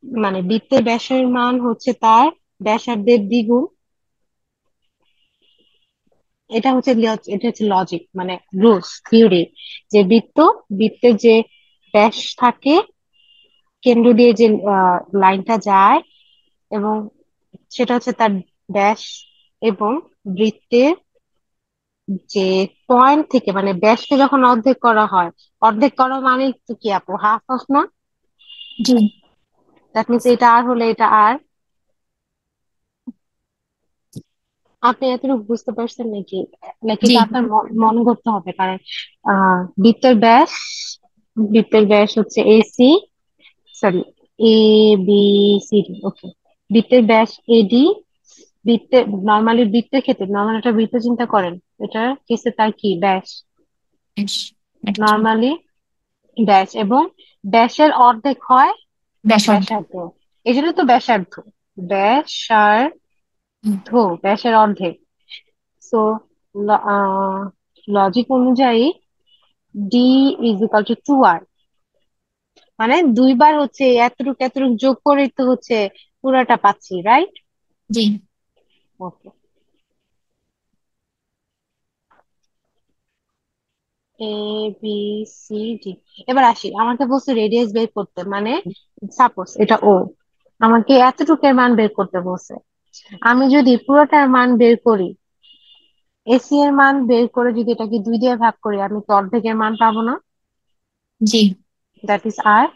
মানে বৃত্তের ব্যাসের মান হচ্ছে তার ব্যাসার্ধের দ্বিগুণ। এটা হচ্ছে লজিক, মানে রুলস, থিওরি, যে বৃত্তের যে ব্যাস থাকে, কেন্দ্র দিয়ে যে লাইনটা যায়, এবং সেটা হচ্ছে তার ব্যাস। এবং বৃত্তের যে পয়েন্ট থেকে, মানে ব্যাসকে যখন অর্ধেক করা হয়, অর্ধেক করা মানে তো কি আপু, হাফ অফ না? জি। দ্যাট মিনস এটা আর হলে এটা আর। আপনি এতটুকু বুঝতে পারছেন নাকি? নাকি জি। এটা আপনার মনে করতে হবে? কারণ আহ বৃত্তের ব্যাস বৃত্তের ব্যাস হচ্ছে AC, sorry, A B C D, ওকে। বৃত্তের ব্যাস এডি। বৃত্তের ক্ষেত্রে নর্মাল একটা বৃত্ত চিন্তা করেন, এটা কেসে তার কি ব্যাস, ব্যাস। ব্যাসার্ধ। নর্মালি ব্যাস, এবং ব্যাসের অর্ধেক হয় ব্যাসার্ধ। ব্যাসার্ধ। এই জন্য তো ব্যাসার্ধ, ব্যাসার্ধ, হুম। ব্যাসের অর্ধেক। সো লজিক অনুযায়ী D is equal two 2R, মানে 2 বার হচ্ছে এতটুক এতটুক যোগ করে তো হচ্ছে পুরাটা পাচ্ছি, রাইট? জি। Okay. A B C D. এবার আসি, আমাকে বলছে রেডিয়াস বের করতে, মানে সাপোজ এটা ও, আমাকে এতটুকের মান বের করতে বলছে। আমি যদি পুরোটার মান বের করি, এসি এর মান বের করে যদি এটাকে 2 দিয়ে ভাগ করি, আমি তো অর্ধেকের মান পাবো না? জি। দ্যাট ইজ আর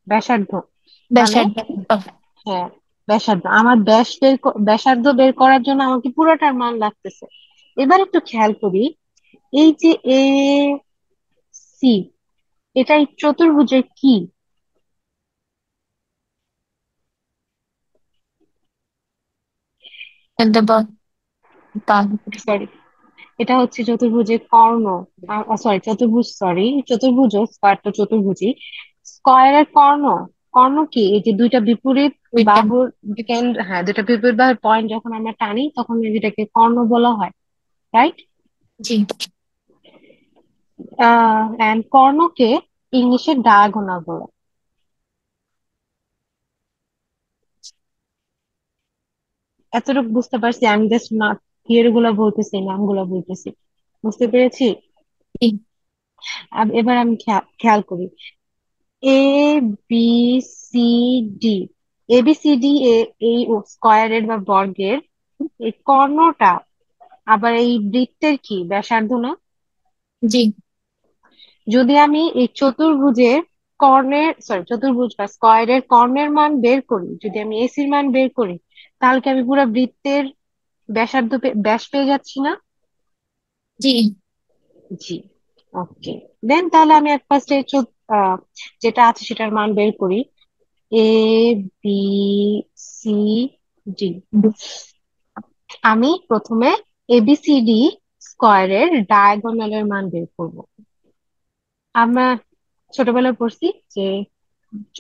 ব্যাসার্ধ, মানে ব্যাসার্ধ। হ্যাঁ, ব্যাসার্ধ। আমার ব্যাসার্ধ বের করার জন্য আমাকে পুরোটার মান লাগতেছে। এবার একটু খেয়াল করি, এই যে এ সি, এটা এই চতুর্ভুজের কি? সরি, এটা হচ্ছে চতুর্ভুজের কর্ণ। চতুর্ভুজ, স্কয়ার তো চতুর্ভুজই। স্কয়ারের কর্ণ। কর্ণ কি? এই যে দুইটা বিপরীত দুইটা। বাহুর কেন্দ্র, হ্যাঁ, দুইটা বিপরীত বাহুর পয়েন্ট যখন আমরা টানি, তখন যেটাকে কর্ণ বলা হয়, রাইট? জি। এন্ড কর্ণকে ইংলিশে ডায়াগোনাল বলে। এতটুকু বুঝতে পারছি, আমি জাস্ট না থিওরি গুলা বলতেছি, নামগুলা বলতেছি। বুঝতে পেরেছি? জি। এবার আমি খেয়াল করি, এ বি সি ডি, এ বি সি ডি, এই স্কয়ারের বা বর্গের এই কর্ণটা আবার এই বৃত্তের কি ব্যাসার্ধ না? জি। যদি আমি এই চতুর্ভুজ বা স্কয়ারের কর্ণের মান বের করি, যদি আমি এসির মান বের করি, তাহলে কি আমি পুরো বৃত্তের ব্যাস পেয়ে যাচ্ছি না? জি। জি। ওকে, দেন তাহলে আমি এক ফার্স্টে যেটা আছে সেটার মান বের করি। এ বি সি ডি। আমি প্রথমে এবিসিডি স্কয়ারের ডায়াগোনালের মান বের করব। আমরা ছোটবেলায় পড়ছি যে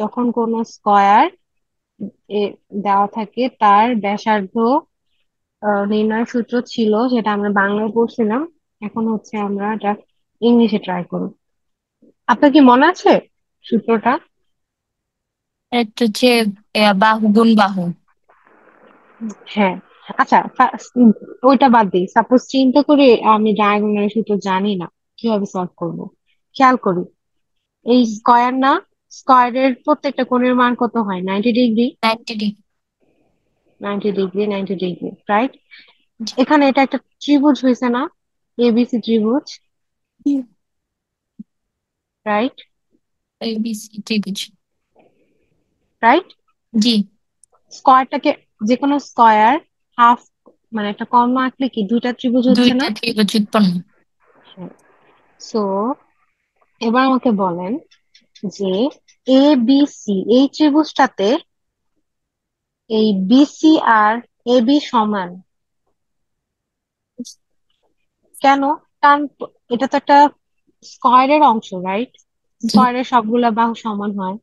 যখন কোন স্কয়ার দেওয়া থাকে তার ব্যাসার্ধ নির্ণয় সূত্র ছিল, যেটা আমরা বাংলায় পড়ছিলাম। এখন হচ্ছে আমরা এটা ইংলিশে ট্রাই করব। আপনার কি মনে আছে সূত্রটা? এটা হচ্ছে বাহু গুণ বাহু। হ্যাঁ। আচ্ছা, ওইটা বাদ দিই, সাপোজ চিন্তা করে আমি ডায়াগোনাল সূত্র জানি না, কিভাবে সলভ করব? খেয়াল করি, এই স্কয়ার না, স্কয়ারের প্রত্যেকটা কোণের মান কত হয়? 90 degree. 90 degree. 90 degree, 90 degree, right? জি। এখানে এটা একটা ত্রিভুজ হয়েছে না? এবিসি ত্রিভুজ, রাইট? ABC ত্রিভুজ। রাইট। জি। স্কয়ারটাকে, যে কোনো স্কয়ার হাফ, মানে একটা কর্ণ আঁকলে কি দুইটা ত্রিভুজ হচ্ছে না? দুইটা ত্রিভুজ উৎপন্ন। সো এবার আমাকে বলেন যে এ বি সি এই ত্রিভুজটাতে এই বিসি আর এ বি সমান কেন? কারণ এটা তো একটা স্কয়ারের অংশ, রাইট? জি। স্কয়ারের সবগুলা বাহু সমান হয়,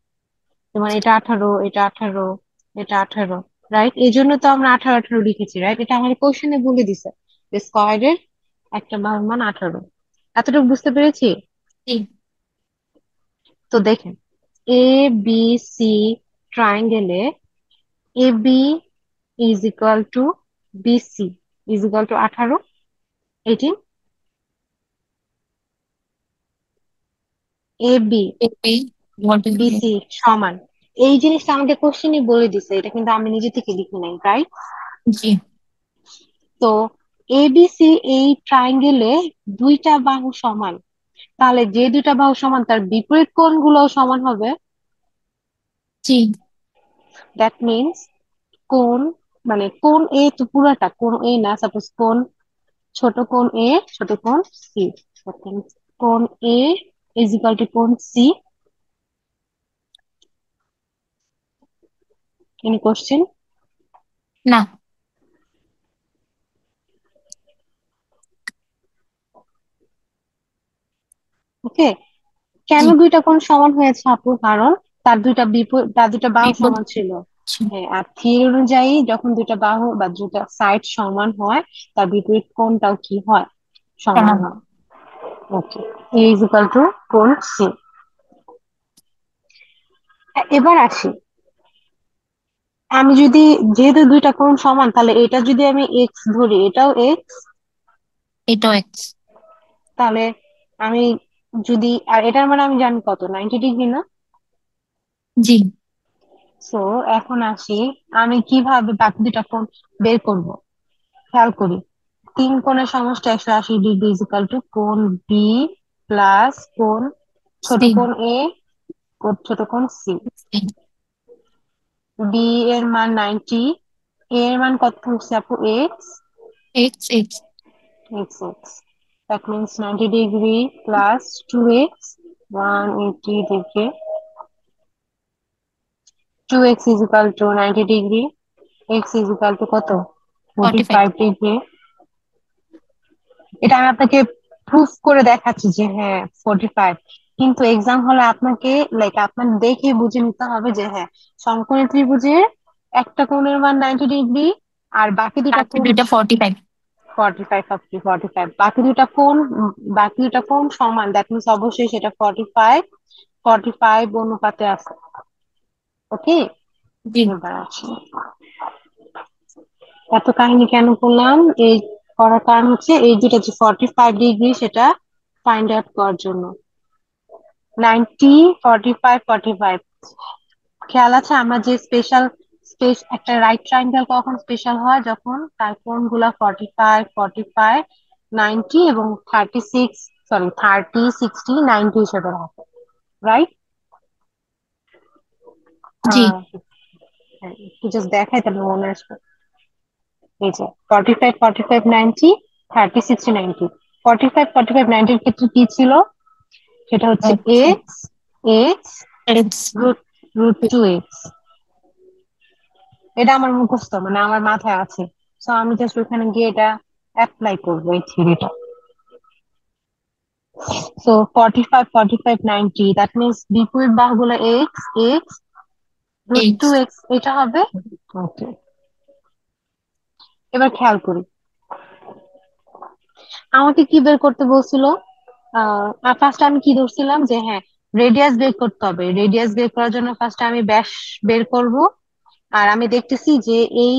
যেমন এটা 18, এটা 18, এটা 18, রাইট? এই জন্য তো আমরা 18 18 লিখেছি, রাইট? এটা আমাদের কোশ্চেনে বলে দিছে যে স্কয়ারের একটা বাহুর মান 18। এতটুকু বুঝতে পেরেছি? জি। তো দেখেন, এ বি সি ট্রায়াঙ্গেলে A B is equal to BC is equal to 18, 18। A B AB what is it? BC সমান, এই জিনিসটা আমাকে কোশ্চেনই বলে দিছে, এটা কিন্তু আমি নিজে থেকে লিখি নাই, রাইট? জি। তো এবিসি এই ট্রায়াঙ্গেলে দুইটা বাহু সমান, তাহলে যে দুইটা বাহু সমান তার বিপরীত কোণগুলোও সমান হবে। জি। দ্যাট মিনস কোণ, মানে কোণ এ তো পুরাটা কোণ এ না, সাপোজ কোণ, ছোট কোণ এ, ছোট কোণ সি, কোণ এ ইজ ইকুয়াল টু কোণ সি। Any question? না। ওকে। কেন জি। দুইটা কোণ সমান হয়েছে আপু? কারণ তার দুইটা বাহু সমান বিপরীত ছিল। ছিল। হ্যাঁ, আর থিওরি অনুযায়ী যখন দুইটা বাহু বা দুইটা সাইড সমান হয়, তার বিপরীত কোণটাও কি হয়? সমান সমান। হয়। ওকে। এ ইজ ইকুয়াল টু কোণ সি। এবার আসি, আমি যদি, যেহেতু দুইটা কোণ সমান, তাহলে এটা যদি আমি এক্স ধরি, এটাও এক্স। এটাও এক্স। তাহলে আমি যদি, আর এটার মানে আমি জানি কত, 90 ডিগ্রি না? জি। সো এখন আসি, আমি কিভাবে বাকি দুটা কোণ বের করব? খেয়াল করি, তিন কোণের সমষ্টি 180 ডিগ্রি ইজ ইকাল টু কোণ বি প্লাস কোণ ছোট সি। কোণ এ, ছোট কোণ সি। সি। বি এর মান 90, এ এর মান কত হচ্ছে আপু? X. X X. X x, that means 90 degree plus 2x, 180 degree, 2x is equal two 90 degree, x is equal to কত? ফোর্টি 45। ফাইভ ডিগ্রি এটা আমি আপনাকে প্রুফ করে দেখাচ্ছি যে হ্যাঁ 45, কিন্তু এক্সাম হলে আপনাকে, লাইক, আপনার দেখে বুঝে নিতে হবে যে হ্যাঁ সমকোণী ত্রিভুজের একটা কোণের মান 90 ডিগ্রি, আর বাকি দুটা বাকি কোণ দুইটা 45। 45, 45, বাকি দুটা কোণ, বাকি দুটা কোণ সমান, দ্যাট মিনস অবশ্যই সেটা 45, 45 অনুপাতে আছে। ওকে। জি। এবার আছে, এত কাহিনী কেন করলাম? এই করার কারণ হচ্ছে এই দুটা যে 45 ডিগ্রি সেটা ফাইন্ড আউট করার জন্য। 90, 45, 45, খেয়াল আছে আমরা যে স্পেশাল স্পেস, একটা রাইট ট্রায়াঙ্গেল কখন স্পেশাল হয়? যখন তার কোণ গুলা 45, 45, 90 এবং 36, সরি 30, 60, 90 হিসেবে রাখে, রাইট? জি। একটু জাস্ট দেখাই তাহলে মনে আসবে। এই যে 45, 45, 90, 30, 60, 90, 45, 45, 90 এর ক্ষেত্রে কি ছিল? সেটা হচ্ছে আচ্ছা। X, X x. Root, √2x। এটা আমার মুখস্থ, মানে আমার মাথায় আছে। তো আমি জাস্ট ওখানে গিয়ে এটা অ্যাপ্লাই করবো, এই থিওরিটা। সো 45, 45, 90, দ্যাট মিনস বিপরীত বাহুগুলো x, x, root two x. X, এটা হবে। ওকে, এবার খেয়াল করি আমাকে কি বের করতে বলছিল। ফার্স্ট আমি কি ধরছিলাম যে হ্যাঁ, রেডিয়াস বের করতে হবে। রেডিয়াস বের করার জন্য ফার্স্ট আমি ব্যাস বের করব। আর আমি দেখতেছি যে এই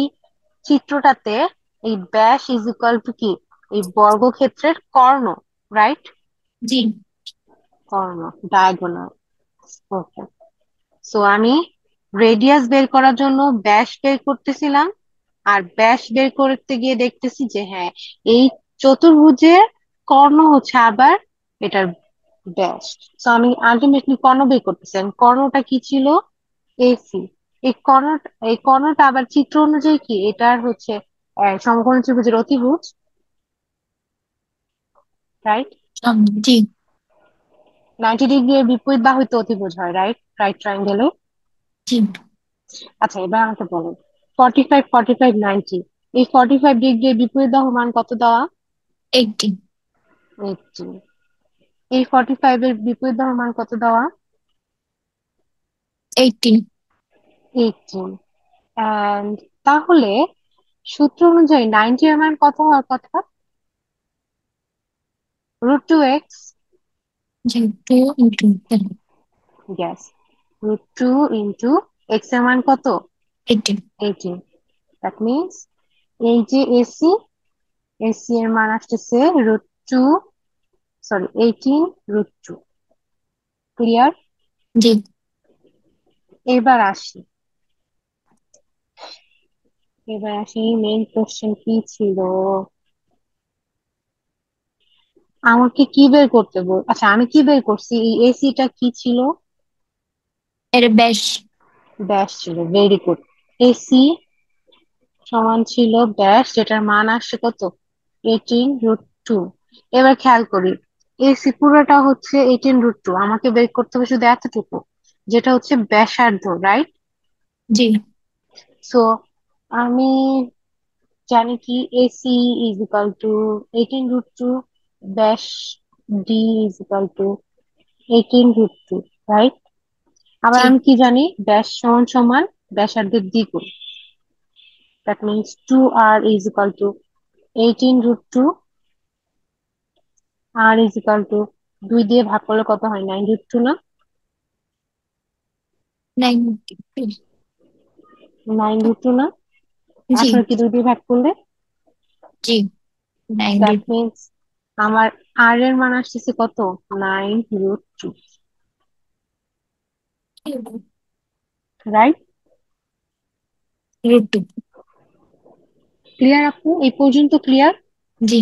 চিত্রটাতে এই ব্যাস ইজ ইকুয়াল টু কি, এই বর্গক্ষেত্রের কর্ণ, রাইট? জি। কর্ণ, ডায়াগোনাল। ওকে, সো আমি রেডিয়াস বের করার জন্য ব্যাস বের করতেছিলাম। আর ব্যাস বের করতে গিয়ে দেখতেছি যে হ্যাঁ, এই চতুর্ভুজের কর্ণ হচ্ছে আবার এটার ব্যাস। তো আমি আলটিমেটলি কর্ণ বের করতেছিলাম। কর্ণটা কি ছিল? এসি। এই কর্ণ, এই কর্ণটা আবার চিত্র অনুযায়ী কি এটার হচ্ছে সমকোণী ত্রিভুজের অতিভুজ, রাইট? জি। 90 ডিগ্রি এর বিপরীত বাহুই তো অতিভুজ হয়, রাইট? রাইট ট্রায়াঙ্গেলে। জি। আচ্ছা, এবার আমাকে বলো 45, 45, 90, এই 45 ডিগ্রি এর বিপরীত বাহুর মান কত দেওয়া? 80। 80। এই 45 এর বিপরীত বাহুর মান কত দেওয়া? 80। 18। এন্ড তাহলে সূত্র অনুযায়ী 90 এর মান কত হওয়ার কথা? Root two x. জি, 2 ইন্টু 10। গ্যাস, রুট টু ইন্টু এক্স এর মান কত? 80। 18। দ্যাট মিনস এই যে এসি, এসি এর মান আসতেছে root two, sorry 18 root two. Clear? জি। এবার আসি, এবার আসি মেইন কোশ্চেন কি ছিল। আমাকে কি বের করতে বল, আচ্ছা আমি কি বের করছি, এই এসিটা কি ছিল? এর ব্যাস। ব্যাস ছিল, ভেরি গুড। এসি সমান ছিল ব্যাস, যেটার মান আসছে কত? 18 √2। এবার খেয়াল করি, এসি পুরোটা হচ্ছে 18 √2, আমাকে বের করতে হবে শুধু এতটুকু, যেটা হচ্ছে ব্যাসার্ধ, রাইট? জি। সো আমি জানি কি এসি ইজ ইকাল টু 18 √2, ব্যাস D is equal to 18 √2, right? আবার জি। আমি কি জানি, ব্যাস সমান সমান ব্যাসার্ধের দ্বিগুণ। That means 2r is equal to 18 √2, R is equal to 2 দিয়ে ভাগ করলে কত হয়? 9 √2 না? 90। 9 √2 না? জি। 18 কি 2 দিয়ে ভাগ করলে? জি। 90। দ্যাট মিনস আমার আর এর মান আসতেছে কত? 9 √2, রাইট? √2। ক্লিয়ার আপু, এই পর্যন্ত ক্লিয়ার? জি।